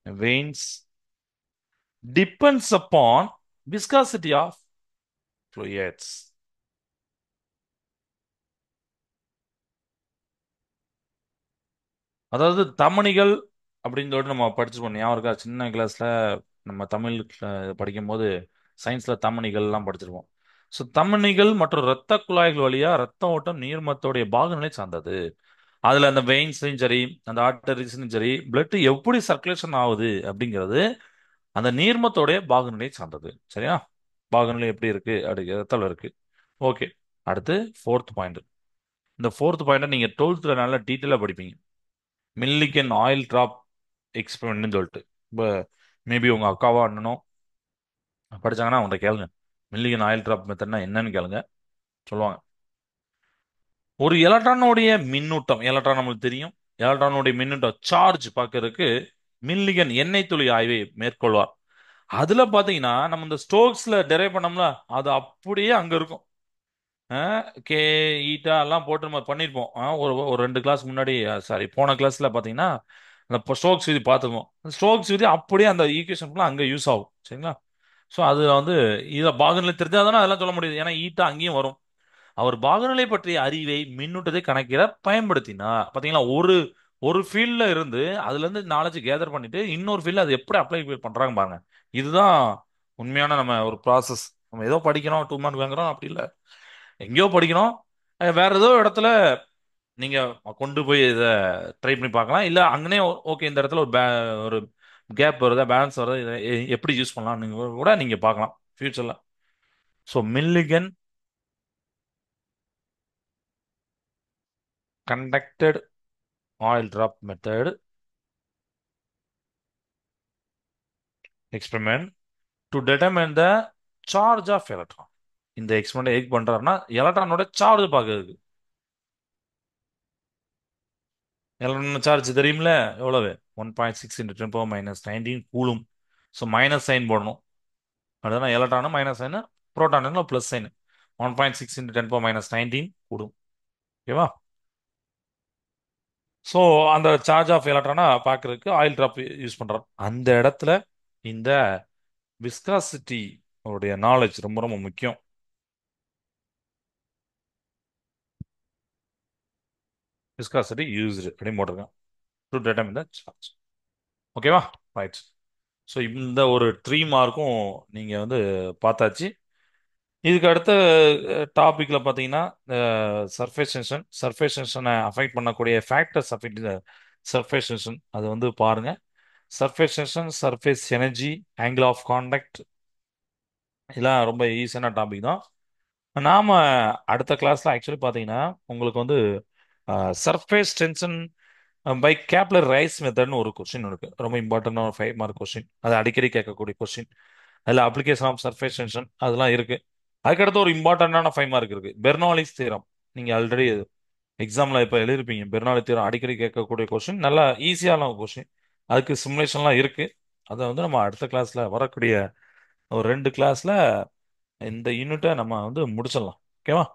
[SPEAKER 1] veins depends upon viscosity of fluids. அதாவது தமனிகள் அப்படின்னு சொல்லிட்டு நம்ம படிச்சிருப்போம். ஞாபகம் இருக்கா? சின்ன கிளாஸ்ல நம்ம தமிழ் படிக்கும் போது சயின்ஸ்ல தமனிகள் படிச்சிருப்போம். ஸோ தமனிகள் மற்றும் இரத்த குழாய்கள் வழியா ரத்த ஓட்டம் நீர்மத்தோடைய பாகநிலை சார்ந்தது. அதுல அந்த வெயின்ஸ்லையும் சரி, அந்த ஆர்டரிஸ்லையும் சரி, பிளட் எப்படி சர்க்குலேஷன் ஆகுது அப்படிங்கிறது அந்த நீர்மத்தோடைய பாகநிலை சார்ந்தது. சரியா? பாகநிலை எப்படி இருக்கு அப்படிங்கிறதுல இருக்கு. ஓகே. அடுத்து ஃபோர்த் பாயிண்ட். இந்த ஃபோர்த் பாயிண்ட்டை நீங்க 12th நல்லா டீட்டெயிலாக படிப்பீங்க. மில்லிகன் ஆயில் டிராப் எக்ஸ்பெரிமெண்ட்னு சொல்லிட்டு. இப்போ மேபி உங்க அக்காவோ அண்ணனோ படிச்சாங்கன்னா அவங்கள்ட்ட கேளுங்க. மில்லிகன் ஆயில் டிராப் மெத்தட்னா என்னன்னு கேளுங்க, சொல்லுவாங்க. ஒரு எலக்ட்ரானுடைய மின்னூட்டம், எலக்ட்ரான் நம்மளுக்கு தெரியும். எலக்ட்ரானுடைய மின்னூட்டம் சார்ஜ் பார்க்கறதுக்கு மில்லிகன் எண்ணெய் துளி ஆய்வை மேற்கொள்வார். அதுல பாத்தீங்கன்னா நம்ம இந்த ஸ்டோக்ஸ்ல டெரைவ் பண்ணோம்ல, அது அப்படியே அங்க இருக்கும். கே ஈட்டா எல்லாம் போட்டு நம்ம பண்ணியிருப்போம். ஒரு ஒரு 2 கிளாஸ் முன்னாடி, சாரி போன கிளாஸ்ல பாத்தீங்கன்னா அந்த ஸ்டோக்ஸ் விதி பார்த்துருவோம். ஸ்டோக்ஸ் விதி அப்படியே அந்த ஈக்குவேஷன் அங்க யூஸ் ஆகும். சரிங்களா? ஸோ அது இதை பாகநிலை தெரிஞ்சால் தானே அதெல்லாம் சொல்ல முடியுது. ஏன்னா ஈட்டா அங்கேயும் வரும். அவர் பாகநிலை பற்றிய அறிவை மின்னூட்டத்தை கணக்கிட பயன்படுத்தினார். பாத்தீங்களா? ஒரு ஒரு ஃபீல்ட்ல இருந்து அதுல இருந்து நாலேஜ் கேதர் பண்ணிட்டு இன்னொரு ஃபீல்ட்ல அது எப்படி அப்ளை பண்றாங்க பாருங்க. இதுதான் உண்மையான நம்ம ஒரு ப்ராசஸ். நம்ம ஏதோ படிக்கிறோம் 2 மார்க் வாங்குறோம் அப்படி இல்லை. எங்கேயோ படிக்கிறோம். வேற ஏதோ இடத்துல நீங்க கொண்டு போய் இதை ட்ரை பண்ணி பார்க்கலாம். இல்ல அங்கனே ஓகே இந்த இடத்துல ஒரு கேப் வருதா, பேலன்ஸ் வருதா, இதை எப்படி யூஸ் பண்ணலாம் கூட நீங்க பார்க்கலாம் ஃபியூச்சர்ல. So Millikan conducted oil drop method experiment to determine the charge of electron. இந்த எக்ஸ்பெரிமெண்ட் எதுக்கு பண்றாருன்னா எலக்ட்ரானோட சார்ஜ் பார்க்கறதுக்கு. எலக்ட்ரான் சார்ஜ் தெரியும்ல எவ்வளவு? 1.6 × 10⁻⁹ கூலும். ஸோ மைனஸ் சைன் போடணும். அதுதான் எலக்ட்ரானும் மைனஸ் சைன், புரோட்டானும் பிளஸ் சைன். 1.6 × 10⁻⁹ கூடும். ஓகேவா? ஸோ அந்த சார்ஜ் ஆஃப் எலக்ட்ரானை பார்க்கறதுக்கு ஆயில் டிராப் யூஸ் பண்றோம். அந்த இடத்துல இந்த விஸ்காசிட்டி உடைய நாலேஜ் ரொம்ப ரொம்ப முக்கியம். விஸ்காசிட்டி யூஸ்டு அப்படின்னு போட்டிருக்கேன். To determine the charge. ஓகேவா? ரைட். ஸோ இந்த ஒரு 3 மார்க்கும் நீங்க பார்த்தாச்சு. இதுக்கு அடுத்த டாபிக்ல பார்த்தீங்கன்னா சர்ஃபேஸ் டென்ஷன். சர்ஃபேஸ் டென்ஷனை அஃபெக்ட் பண்ணக்கூடிய ஃபேக்டர்ஸ் அஃபெக்ட் சர்ஃபேஸ் டென்ஷன் அது பாருங்க. Surface tension, surface energy, angle of contact, இதெல்லாம் ரொம்ப ஈஸியான டாபிக் தான். நாம அடுத்த கிளாஸ்ல ஆக்சுவலி பார்த்தீங்கன்னா உங்களுக்கு surface tension by capillary rise மெத்தட்னு ஒரு கொஸ்டின் இருக்கு. ரொம்ப இம்பார்ட்டன்டான ஒரு 5 மார்க் கொஸ்டின். அது அடிக்கடி கேட்கக்கூடிய கொஸ்டின். அதில் அப்ளிகேஷன் ஆஃப் சர்ஃபேஸ் டென்ஷன் அதெல்லாம் இருக்கு. அதுக்கடுத்து ஒரு இம்பார்ட்டன்டான 5 மார்க் இருக்கு, பெர்னாலிஸ் தியரம். நீங்க ஆல்ரெடி எக்ஸாம்ல இப்போ எழுதிருப்பீங்க. பெர்னாலி தியரம் அடிக்கடி கேட்கக்கூடிய கொஸ்டின், நல்லா ஈஸியான கொஸ்டின். அதுக்கு சிமுலேஷன்லாம் இருக்கு. அதை நம்ம அடுத்த கிளாஸ்ல வரக்கூடிய ஒரு 2 கிளாஸ்ல இந்த யூனிட்டை நம்ம முடிச்சிடலாம். ஓகேவா?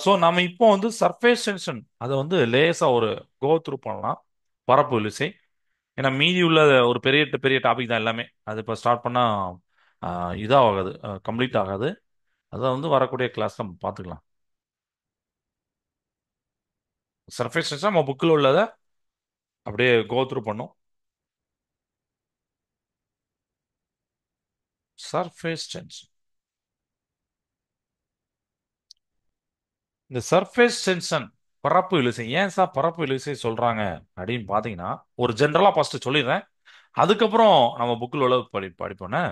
[SPEAKER 1] ஸோ நம்ம இப்போ சர்ஃபேஸ் டென்ஷன் அதை லேசா ஒரு கோ த்ரூ பண்ணலாம். பரப்பு விசை. ஏன்னா மீதி உள்ள ஒரு பெரிய பெரிய டாபிக் தான் எல்லாமே. அது இப்போ ஸ்டார்ட் பண்ணா இதாகாது, கம்ப்ளீட் ஆகாது. அதை வரக்கூடிய கிளாஸ் நம்ம பார்த்துக்கலாம். சர்ஃபேஸ் டென்ஷன் நம்ம புக்கில் உள்ளதை அப்படியே கோ த்ரூ பண்ணும். Surface tension. இந்த சர்ஃபேஸ் டென்ஷன், பரப்பு இழுவிசை. ஏன் சார் பரப்பு இழுவிசை சொல்றாங்க அப்படின்னு பாத்தீங்கன்னா, ஒரு ஜென்ரலா ஃபர்ஸ்ட் சொல்லிடுறேன். அதுக்கப்புறம் நம்ம புக்கில் உள்ள படிப்போனே.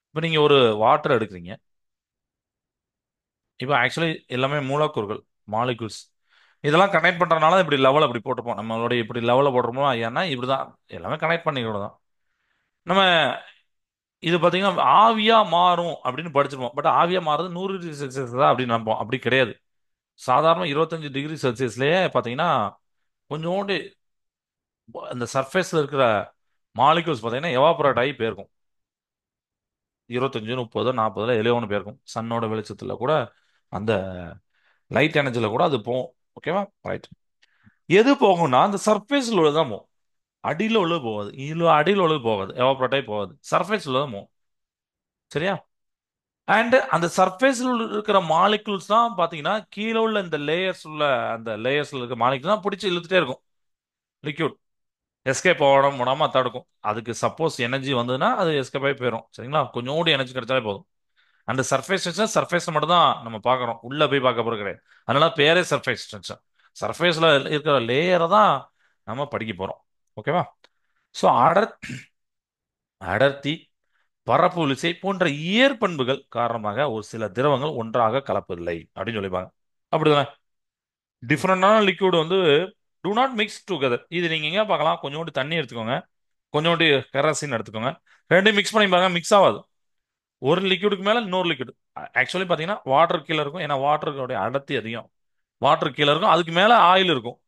[SPEAKER 1] இப்போ நீங்க ஒரு வாட்டர் எடுக்கிறீங்க. இப்போ ஆக்சுவலி எல்லாமே மூலக்கூறுகள், மாலிகுல்ஸ். இதெல்லாம் கனெக்ட் பண்றதுனால இப்படி லெவல் அப்படி போட்டுப்போம். நம்மளுடைய இப்படி லெவலில் போடுறோமோ ஏன்னா இப்படிதான் எல்லாமே கனெக்ட் பண்ணிக்கூட தான். நம்ம இது பார்த்தீங்கன்னா ஆவியா மாறும் அப்படின்னு படிச்சிருப்போம். பட் ஆவியா மாறுறது 100 டிகிரி செல்சியஸ் தான் அப்படின்னு நம்புவோம். அப்படி கிடையாது. சாதாரண 25 டிகிரி செல்சியஸ்லயே பார்த்தீங்கன்னா கொஞ்சோண்டு அந்த சர்ஃபேஸ்ல இருக்கிற மாலிகூல்ஸ் பார்த்தீங்கன்னா எவாபரேட் ஆகி போயிருக்கும். 25, 30, 40 எளியவனு போயிருக்கும். சன்னோட வெளிச்சத்துல கூட அந்த லைட் எனர்ஜில கூட அது போகும். ஓகேவா? ரைட். எது போகும்னா அந்த சர்ஃபேஸ்ல உள்ளதான் போகும். அடியில் உள்ளது போகாது. இதுல அடியில் உள்ளது போகாது. எவாபரேட் ஆகி போகாது. சர்ஃபேஸ்ல உள்ளதான் போகும். சரியா? அண்ட் அந்த சர்ஃபேஸ்ல இருக்கிற மாலிகுல்ஸ் தான் பாத்தீங்கன்னா கீழே உள்ள இந்த லேயர்ஸ் உள்ள அந்த லேயர்ஸ்ல இருக்க மாலிகுல் தான் பிடிச்சி இழுத்துட்டே இருக்கும். லிக்யூட் எஸ்கேப் ஆகணும் மூடாம தடுக்கும். அதுக்கு சப்போஸ் எனர்ஜி வந்ததுன்னா அது எஸ்கேப் ஆகி போயிடும். சரிங்களா? கொஞ்சோண்டு எனர்ஜி கிடைச்சாலே போதும். அந்த சர்ஃபேஸ் டென்ஷன் சர்ஃபேஸ் மட்டும் தான் நம்ம பார்க்கறோம். உள்ள போய் பார்க்க போறது கிடையாது. அதனால பேரே சர்ஃபேஸ் டென்ஷன். சர்ஃபேஸ்ல இருக்கிற லேயரை தான் நம்ம படிக்க போறோம். ஓகேவா? ஸோ அடர்த்தி, பரப்பு விசை போன்ற இயற்பண்புகள் காரணமாக ஒரு சில திரவங்கள் ஒன்றாக கலப்பதில்லை அப்படின்னு சொல்லிப்பாங்க. அப்படிதானே? டிஃப்ரெண்டான லிக்விட் வந்து டு நாட் மிக்ஸ் டுகெதர். இது நீங்க எங்க பார்க்கலாம்? கொஞ்சோண்டு தண்ணி எடுத்துக்கோங்க, கொஞ்சோண்டு கெரசின் எடுத்துக்கோங்க, ரெண்டையும் மிக்ஸ் பண்ணி பாருங்க, மிக்ஸ் ஆகாது. ஒரு லிக்விடுக்கு மேல இன்னொரு லிக்விட். ஆக்சுவலி பாத்தீங்கன்னா வாட்டர் கீழே இருக்கும். ஏன்னா வாட்டருடைய அடர்த்தி அதிகம். வாட்டர் கீழே இருக்கும், அதுக்கு மேல ஆயில் இருக்கும்.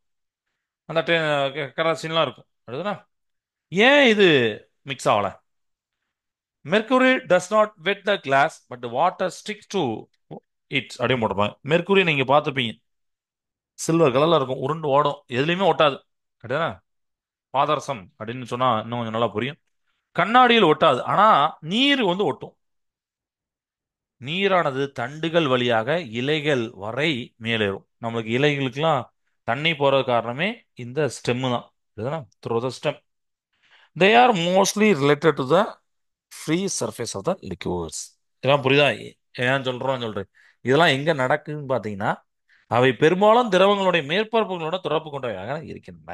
[SPEAKER 1] அந்த கெரசின்லாம் இருக்கும். அதுதானே? ஏன் இது மிக்ஸ் ஆகல? Mercury does not wet the glass but water sticks to it அப்படின்னு போட்டிருப்பாங்க. மெர்க்குரி நீங்க பார்த்துப்பீங்க, சில்வர் கலர்ல இருக்கும், உருண்டு ஓடும், எதுலையுமே ஒட்டாது. அப்படிதானே? பாதரசம் அப்படின்னு சொன்னா இன்னும் கொஞ்சம் நல்லா புரியும். கண்ணாடியில் ஒட்டாது, ஆனா நீர் வந்து ஒட்டும். நீரானது தண்டுகள் வழியாக இலைகள் வரை மேலேறும். நம்மளுக்கு இலைகளுக்கெல்லாம் தண்ணி போறது காரணமே இந்த ஸ்டெம்மு தான். இதுதானே? Through the stem. They are mostly related to the free surface of the liquids. இதெல்லாம் புரியுதா? ஏன் சொல்றேன். இதெல்லாம் எங்க நடக்குதுன்னு பாத்தீங்கன்னா, அவை பெரும்பாலும் திரவங்களுடைய மேற்பரப்புகளோட தொடர்பு கொண்டவையாக இருக்கின்றன.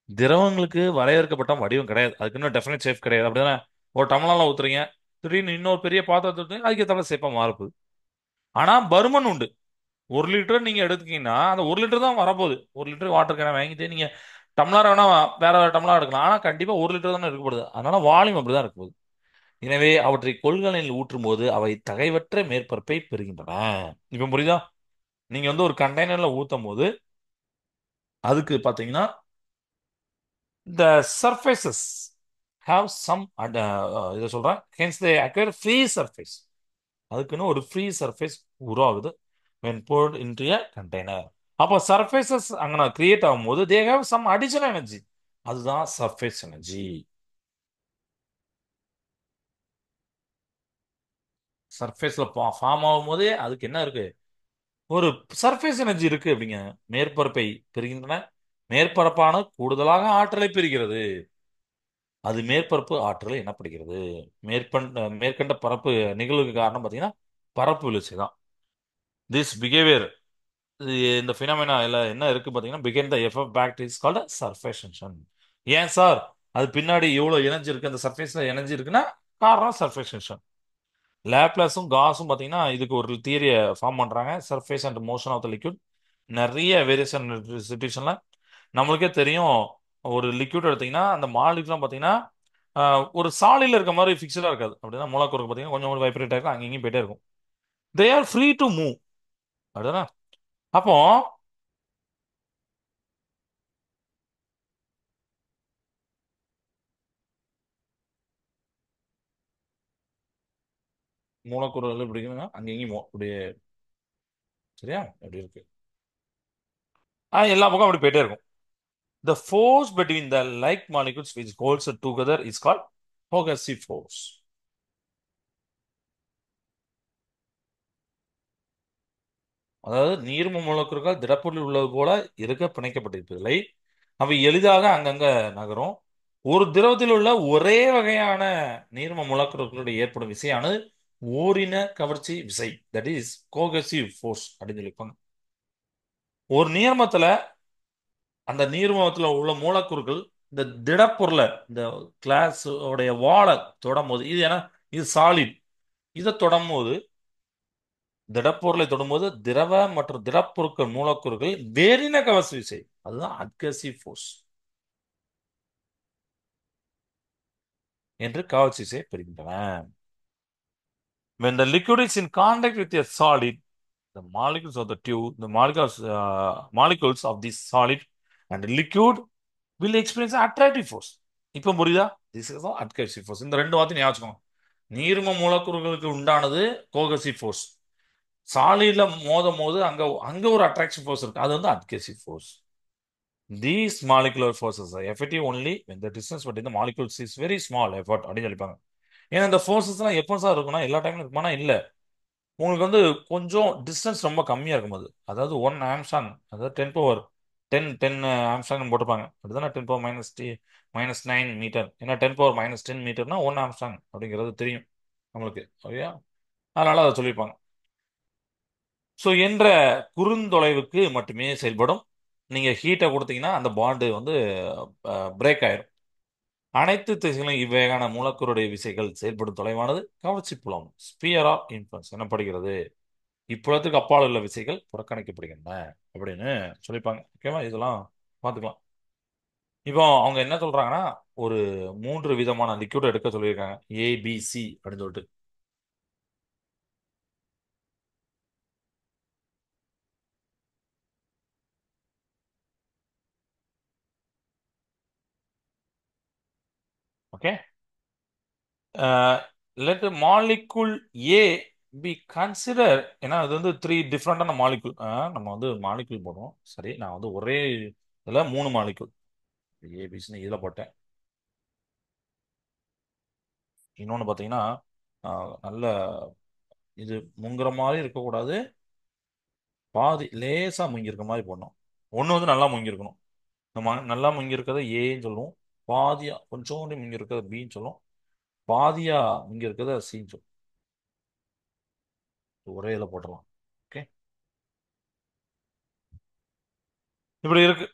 [SPEAKER 1] திரவங்களுக்கு வரையறுக்கப்பட்ட வடிவம் கிடையாது. அதுக்கு இன்னும் டெஃபினட் ஷேப் கிடையாது. அப்படிதானே? ஒரு டம்ளர்ல ஊத்துறீங்க, திடீர்னு இன்னொரு பெரிய பாத்திரத்தை ஊத்துறீங்க, அதுக்கு ஏற்ற ஷேப்பா மாறுது. ஆனா பருமன் உண்டு. 1 லிட்டர் நீங்க எடுத்துக்கீங்கன்னா அந்த 1 லிட்டர் தான் வரப்போகுது. 1 லிட்டர் வாட்டர் கேன வாங்கிட்டு நீங்க டம்ளர் வேணா வேற வேற டம்ளர் எடுக்கலாம். ஆனா கண்டிப்பா 1 லிட்டர் தானே இருக்கப்படுது. அதனால வால்யூம் அப்படிதான் இருக்க போகுது. எனவே அவற்றை கொள்கலனில் ஊற்றும் போது அவை தகைவற்ற மேற்பரப்பை பெறுகின்றன. இப்ப புரியுதா? நீங்க வந்து ஒரு கண்டெய்னர்ல ஊத்தும் போது அதுக்கு பாத்தீங்கன்னா இந்த சர்ஃபேசஸ் ஹாவ் சம் இதை சொல்றேன். Hence they acquire free surface. அதுக்குன்னு ஒரு ஃப்ரீ சர்ஃபேஸ் உருவாகுது when poured into a container. அப்போ சர்ஃபேசஸ் அங்கே கிரியேட் ஆகும்போது they have some additional energy. அதுதான் சர்ஃபேஸ் எனர்ஜி. சர்ஃபேஸ்ல ஃபார்ம் ஆகும் போதே அதுக்கு என்ன இருக்கு? ஒரு சர்ஃபேஸ் எனர்ஜி இருக்கு அப்படிங்க. மேற்பரப்பை பெறுகின்றன. மேற்பரப்பான கூடுதலாக ஆற்றலை பெறுகிறது. அது மேற்பரப்பு ஆற்றல் எனப்படுகிறது. மேற்கண்ட பரப்பு நிகழ்வுக்கு காரணம் பார்த்தீங்கன்னா பரப்பு விழுச்சி தான். திஸ் பிஹேவியர், இந்த ஃபினாமினா எல்லாம் என்ன இருக்கு பார்த்தீங்கன்னா பிகைன் the effect is called surface tension. ஏன் சார் அது பின்னாடி எவ்வளவு எனர்ஜி இருக்கு, அந்த சர்ஃபேஸ்ல எனர்ஜி இருக்குன்னா காரணம் சர்ஃபேஸ் டென்ஷன். லேப்லாஸும் காஸும் பார்த்தீங்கன்னா இதுக்கு ஒரு தியரியை ஃபார்ம் பண்றாங்க. Surface and motion of the liquid. நிறைய வேரியேஷன் சுச்சுவேஷன்ல நம்மளுக்கே தெரியும். ஒரு லிக்விட் எடுத்தீங்கன்னா அந்த மாலிகுலாம் பார்த்தீங்கன்னா ஒரு சாலில இருக்க மாதிரி ஃபிக்ஸ்டா இருக்காது. அப்படின்னா மூலக்கூறு பார்த்தீங்கன்னா கொஞ்சம் கொஞ்சம் வைப்ரேட் ஆகும், அங்கேயும் போயிட்டே இருக்கும். They are free to move. அப்படிதானே? அப்போ மூலக்கூறுகள் இப்படி இருக்குன்னா அங்கேயும் அப்படியே. சரியா? அப்படி இருக்கு. எல்லா பக்கம் அப்படி போயிட்டே இருக்கும். The force between the like molecules which holds it together is called cohesive force. அதாவது நீர்ம மூலக்கூறுகள் திடப்பொருளில் உள்ளது போல இருக்க பிணைக்கப்பட்டிருப்பதில்லை. அவை எளிதாக அங்கங்க நகரும். ஒரு திரவத்தில் உள்ள ஒரே வகையான நீர்ம மூலக்கூறுகளுடைய ஏற்படும் விசையானது ஓரின கவர்ச்சி விசை, தட் இஸ் கோகசிவ் ஃபோர்ஸ் அப்படின்னு சொல்லிப்பாங்க. ஒரு நீர்மத்துல அந்த நீர்மத்துல உள்ள மூலக்கூறுகள் இந்த திடப்பொருளை, இந்த கிளாஸ் உடைய வாலை தொடும் போது, இது ஏன்னா இது சாலிட், இதை தொடும் போது, திடப்பொருளை தொடும்போது திரவ மற்றும் திடப்பொருட்கள் மூலக்கூறுகள் வேறின கவர்ச்சி விசை, அதுதான் அட்கசிவ் ஃபோர்ஸ் என்று கவர்ச்சி விசையை பெறுகின்றன. When the liquid is in contact with a solid, the molecules of the tube, the molecules of this solid and the liquid will experience attractive force. இப்போ புரியுதா? This is adhesive force. இந்த ரெண்டு வார்த்தையும் ஞாபகம் வச்சுக்கோங்க. நீர்ம மூலக்கூறுகளுக்கு உண்டானது கோகசிவ் ஃபோர்ஸ். சாலிட்ல மோதும் போது அங்க அங்க ஒரு அட்ராக்ஷன் ஃபோர்ஸ் இருக்கு, அது வந்து adhesive force. These molecular forces are effective only when the distance between the molecules is very small effort அப்படின்னு சொல்லிப்பாங்க. ஏன்னா இந்த ஃபோர்ஸஸ்லாம் எப்போ சார் இருக்கும்னா எல்லா டைம்ல இருக்குமானா இல்ல. உங்களுக்கு வந்து கொஞ்சம் டிஸ்டன்ஸ் ரொம்ப கம்மியா இருக்கும்போது, அதாவது 1 ஆம்ஸ்டாங், அதாவது 10 ஆம்ஸ்டாங் போட்டிருப்பாங்க, அப்படிதானே? 10 பவர் -9 மீட்டர், ஏன்னா 10 பவர் -10 மீட்டர்னா 1 ஆம்ஸ்டாங் அப்படிங்கிறது தெரியும் நம்மளுக்கு, ஓகே? அதனால அதை சொல்லியிருப்பாங்க. ஸோ என்ற குறுந்தொலைவுக்கு மட்டுமே செயல்படும். நீங்க ஹீட்டை கொடுத்தீங்கன்னா அந்த பாண்டு வந்து பிரேக் ஆயிரும். அனைத்து திசைகளும் இவ்வகையான மூலக்கூறுடைய விசைகள் செயல்படும் தொலைவானது கவர்ச்சி புலம், ஸ்பியர் ஆஃப் இன்ஃப்ளூயன்ஸ் எனப்படுகிறது. இப்புலத்துக்கு அப்பால் உள்ள விசைகள் புறக்கணிக்கப்படுகின்றன அப்படின்னு சொல்லிப்பாங்க. ஓகேவா? இதெல்லாம் பார்த்துக்கலாம். இப்போ அவங்க என்ன சொல்றாங்கன்னா, ஒரு 3 விதமான லிக்யூட் எடுக்க சொல்லியிருக்காங்க, ABC அப்படின்னு சொல்லிட்டு. ஓகே. லெட் மாலிகுல் ஏ பி கன்சிடர், ஏன்னா அது வந்து 3 டிஃப்ரெண்டான மாலிகுல். நம்ம வந்து மாலிகுல் போடுவோம், சரி. நான் வந்து ஒரே இதில் 3 மாலிகுல் ஏபிசின்னு இதில் போட்டேன். இன்னொன்று பார்த்தீங்கன்னா நல்ல இது முங்குற மாதிரி இருக்கக்கூடாது, பாதி லேசாக முங்கியிருக்க மாதிரி போடணும். ஒன்று வந்து நல்லா முங்கியிருக்கணும். நம்ம நல்லா முங்கியிருக்கிறத ஏன்னு சொல்லுவோம், பாதியா கொஞ்சோண்டு முங்கியிருக்கிறத பின்னு சொல்லுவோம், பாதியா முங்கியிருக்கிறத சின்னு சொல்லுவோம். ஒரே இதில் போட்டுடலாம். ஓகே, இப்படி இருக்கு.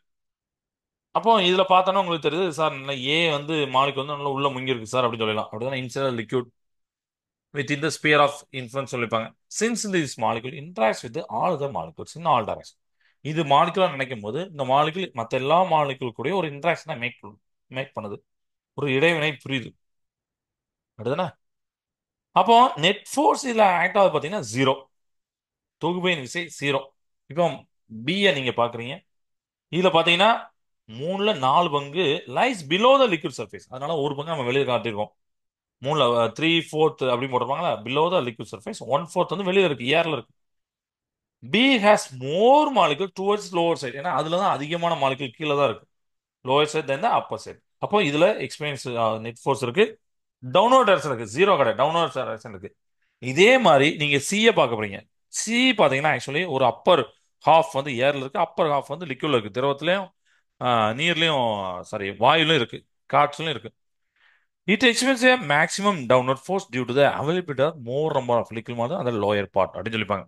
[SPEAKER 1] அப்போ இதுல பார்த்தோன்னா உங்களுக்கு தெரியுது சார், நல்லா ஏ வந்து மாலிக்கு வந்து நல்லா உள்ள முங்கி இருக்கு சார் அப்படின்னு சொல்லலாம். அப்படிதான் inside liquid within the sphere of influence சொல்லிப்பாங்க. Since this molecule interacts with all the molecules in all direction. இது மாலிகுலா நினைக்கும் போது இந்த மாலிகுல் மற்ற எல்லா மாலிகுல் கூட ஒரு இன்ட்ராக்ஷனை மேக் பண்ணுது, ஒரு இடைவினை புரியுது, அப்படிதானே? அப்போ நெட் ஃபோர்ஸ் இதுல ஆக்ட் ஆகுது பார்த்தீங்கன்னா 0, தொகுபையின் விசை 0. இப்போ பியை நீங்க பாக்குறீங்க, இதுல பாத்தீங்கன்னா 3/4 lies below the liquid surface. அதனால ஒரு பங்கு நம்ம வெளியே காட்டியிருக்கோம். 3/3/4 அப்படி போட்டிருப்பாங்களா, பிலோ த லிக்விட் சர்ஃபேஸ். 1/4 வந்து வெளியே இருக்கு, ஏர்ல இருக்கு. P has more molecule towards lower side, ஏன்னா அதுல தான் அதிகமான மாலிகுல் கீழே தான் இருக்கு, lower side then the upper side. அப்போ இதுல எக்ஸ்பீரியன்ஸ் நெட் ஃபோர்ஸ் இருக்கு, டவுன்வர்ட் டைரக்ஷன் இருக்கு, 0 கிடையாது, டவுன்வர்ட் டைரக்ஷன் இருக்கு. இதே மாதிரி நீங்க சியை பார்க்க போறீங்க. சி பாத்தீங்கன்னா ஆக்சுவலி ஒரு அப்பர் ஹாஃப் வந்து ஏர்ல இருக்கு, அப்பர் ஹாஃப் வந்து லிக்யூட்ல இருக்கு, திரவத்திலையும் நீர்லயும், சாரி வாயுலையும் இருக்கு, காற்றுலையும் இருக்கு. It experiences a maximum downward force due to the availability of more number of liquid molecule on the lower part அப்படின்னு சொல்லிப்பாங்க.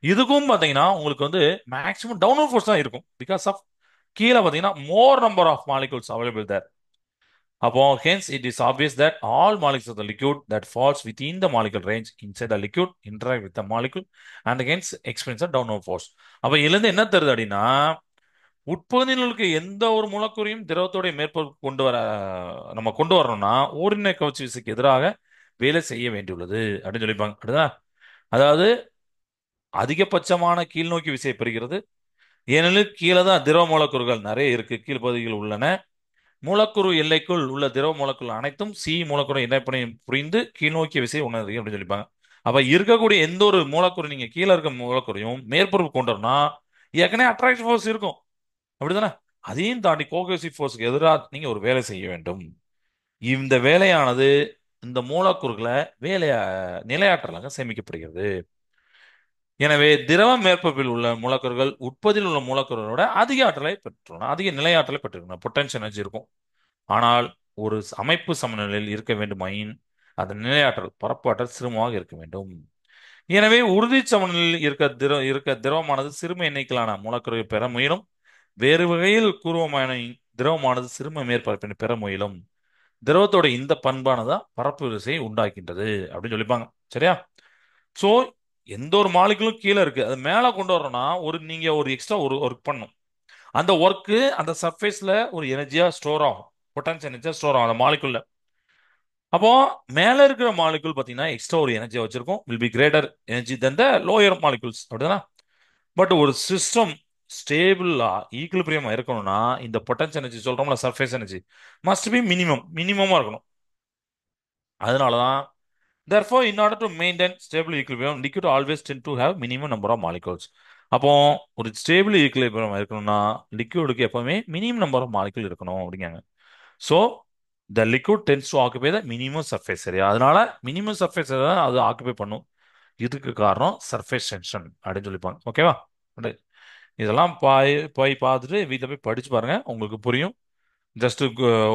[SPEAKER 1] இதுக்கும் பாத்தீங்கன்னா உங்களுக்கு வந்து மேக்ஸிமம் டவுன்வர்ட் ஃபோர்ஸ் தான் இருக்கும், பிகாஸ் ஆஃப் கீழே பாத்தீங்கன்னா more number of molecules available there. அப்போ hence it is obvious that all molecules of the liquid that falls within the molecule range inside the liquid interact with the molecule and hence experience a downward force. அப்ப இதுல இருந்து என்ன தருது அப்படின்னா, உட்பகுதியில் இருக்க எந்த ஒரு மூலக்கூறையும் திரவத்தோடைய மேற்பரப்பு நம்ம கொண்டு வரணும்னா ஓரின கவர்ச்சி விசைக்கு எதிராக வேலை செய்ய வேண்டியுள்ளது அப்படின்னு சொல்லிப்பாங்க, அப்படிதான். அதாவது அதிகபட்சமான கீழ்நோக்கி விசையை பெறுகிறது, ஏனெனில் கீழே தான் திரவ மூலக்கூறுகள் நிறைய இருக்கு, கீழ்ப்பகுதிகள் உள்ளன. மூலக்கூறு எல்லைக்குள் உள்ள திரவ மூலக்கூறு அனைத்தும் சி மூலக்கூறு இணைப்பினை புரிந்து கீழ்நோக்கிய விசையை உணருது அப்படின்னு சொல்லிப்பாங்க. அப்ப இருக்கக்கூடிய எந்த ஒரு மூலக்கூறு நீங்க கீழே இருக்க மூலக்கூறையும் மேற்பரப்பு கொண்டு வரணும்னா ஏற்கனவே அட்ராக்ஷன் ஃபோர்ஸ் இருக்கும், அப்படிதானே? அதையும் தாண்டி கோகசிவ் ஃபோர்ஸ்க்கு எதிராக நீங்க ஒரு வேலை செய்ய வேண்டும். இந்த வேலையானது இந்த மூலக்கூறுகளை வேலையா நிலையாற்றலாக சேமிக்கப்படுகிறது. எனவே திரவ மேற்பரப்பில் உள்ள மூலக்கூறுகள் உட்பதில் உள்ள மூலக்கூறுகளோட அதிக ஆற்றலை பெற்றுள்ளன, அதிக நிலை ஆற்றலை பெற்றிருக்கணும், பொட்டன்ஷியல் எனர்ஜி இருக்கும். ஆனால் ஒரு அமைப்பு சமநிலையில் இருக்க வேண்டுமாயின் அதன் நிலையாற்றல் பரப்பாற்றல் சிறுமமாக இருக்க வேண்டும். எனவே உறுதி சமநிலையில் இருக்க திரவமானது சிறும எண்ணிக்கையிலான மூலக்கூறுகளை பெற முயலும். வேறு வகையில் கூறுவமான திரவமானது சிறும மேற்பரப்பினை பெற முயலும். திரவத்தோட இந்த பண்பானதான் பரப்பு விசையை உண்டாக்கின்றது அப்படின்னு சொல்லிப்பாங்க. சரியா? சோ எந்த ஒரு மாலிகுலும் கீழே இருக்கு, அது மேல கொண்டு வரணும்னா நீங்க ஒரு எக்ஸ்ட்ரா ஒரு ஒர்க் பண்ணும். அந்த ஒர்க்கு அந்த சர்ஃபேஸ்ல ஒரு எனர்ஜியா ஸ்டோர் ஆகும், பொட்டன்ஷியல் எனர்ஜியா ஸ்டோர் ஆகும் அந்த மாலிகுல்ல. அப்போ மேல இருக்கிற மாலிகுல் பாத்தீங்கன்னா எக்ஸ்ட்ரா ஒரு எனர்ஜியா வச்சிருக்கும், will be greater energy than the lower molecules, அப்படிதானா? பட் ஒரு சிஸ்டம் ஸ்டேபிளா ஈக்குலிபிரியமா இருக்கணும்னா இந்த பொட்டன்ஷியல் எனர்ஜி சொல்றோம்ல, சர்ஃபேஸ் எனர்ஜி மஸ்ட் பி மினிமமா இருக்கணும். அதனாலதான் therefore in order to maintain stable equilibrium liquid always tend to have minimum number of molecules. அப்போ ஒரு ஸ்டேபிள் ஈக்குலிபிரியம் இருக்கணும்னா லிக்விடுக்கு எப்பவுமே மினிமம் நம்பர் ஆஃப் மாலிகுல் இருக்கணும் அப்படிங்காங்க. So the liquid tends to occupy the minimum surface area. அதனால minimum surface area தான் அது occupy பண்ணும். இதுக்கு காரணம் சர்ஃபேஸ் டென்ஷன் அப்படின்னு சொல்லிப்பாங்க. ஓகேவா? Right. இதெல்லாம் போய் பார்த்துட்டு வீட்டில் போய் படிச்சு பாருங்க, உங்களுக்கு புரியும். ஜஸ்ட்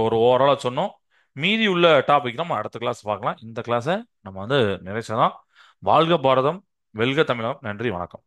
[SPEAKER 1] ஒரு ஓவராலா சொன்னோம். மீதி உள்ள டாபிக் நம்ம அடுத்த கிளாஸ் பார்க்கலாம். இந்த கிளாஸை நம்ம நிறைவேற்றலாம். வாழ்க பாரதம், வெல்க தமிழகம். நன்றி, வணக்கம்.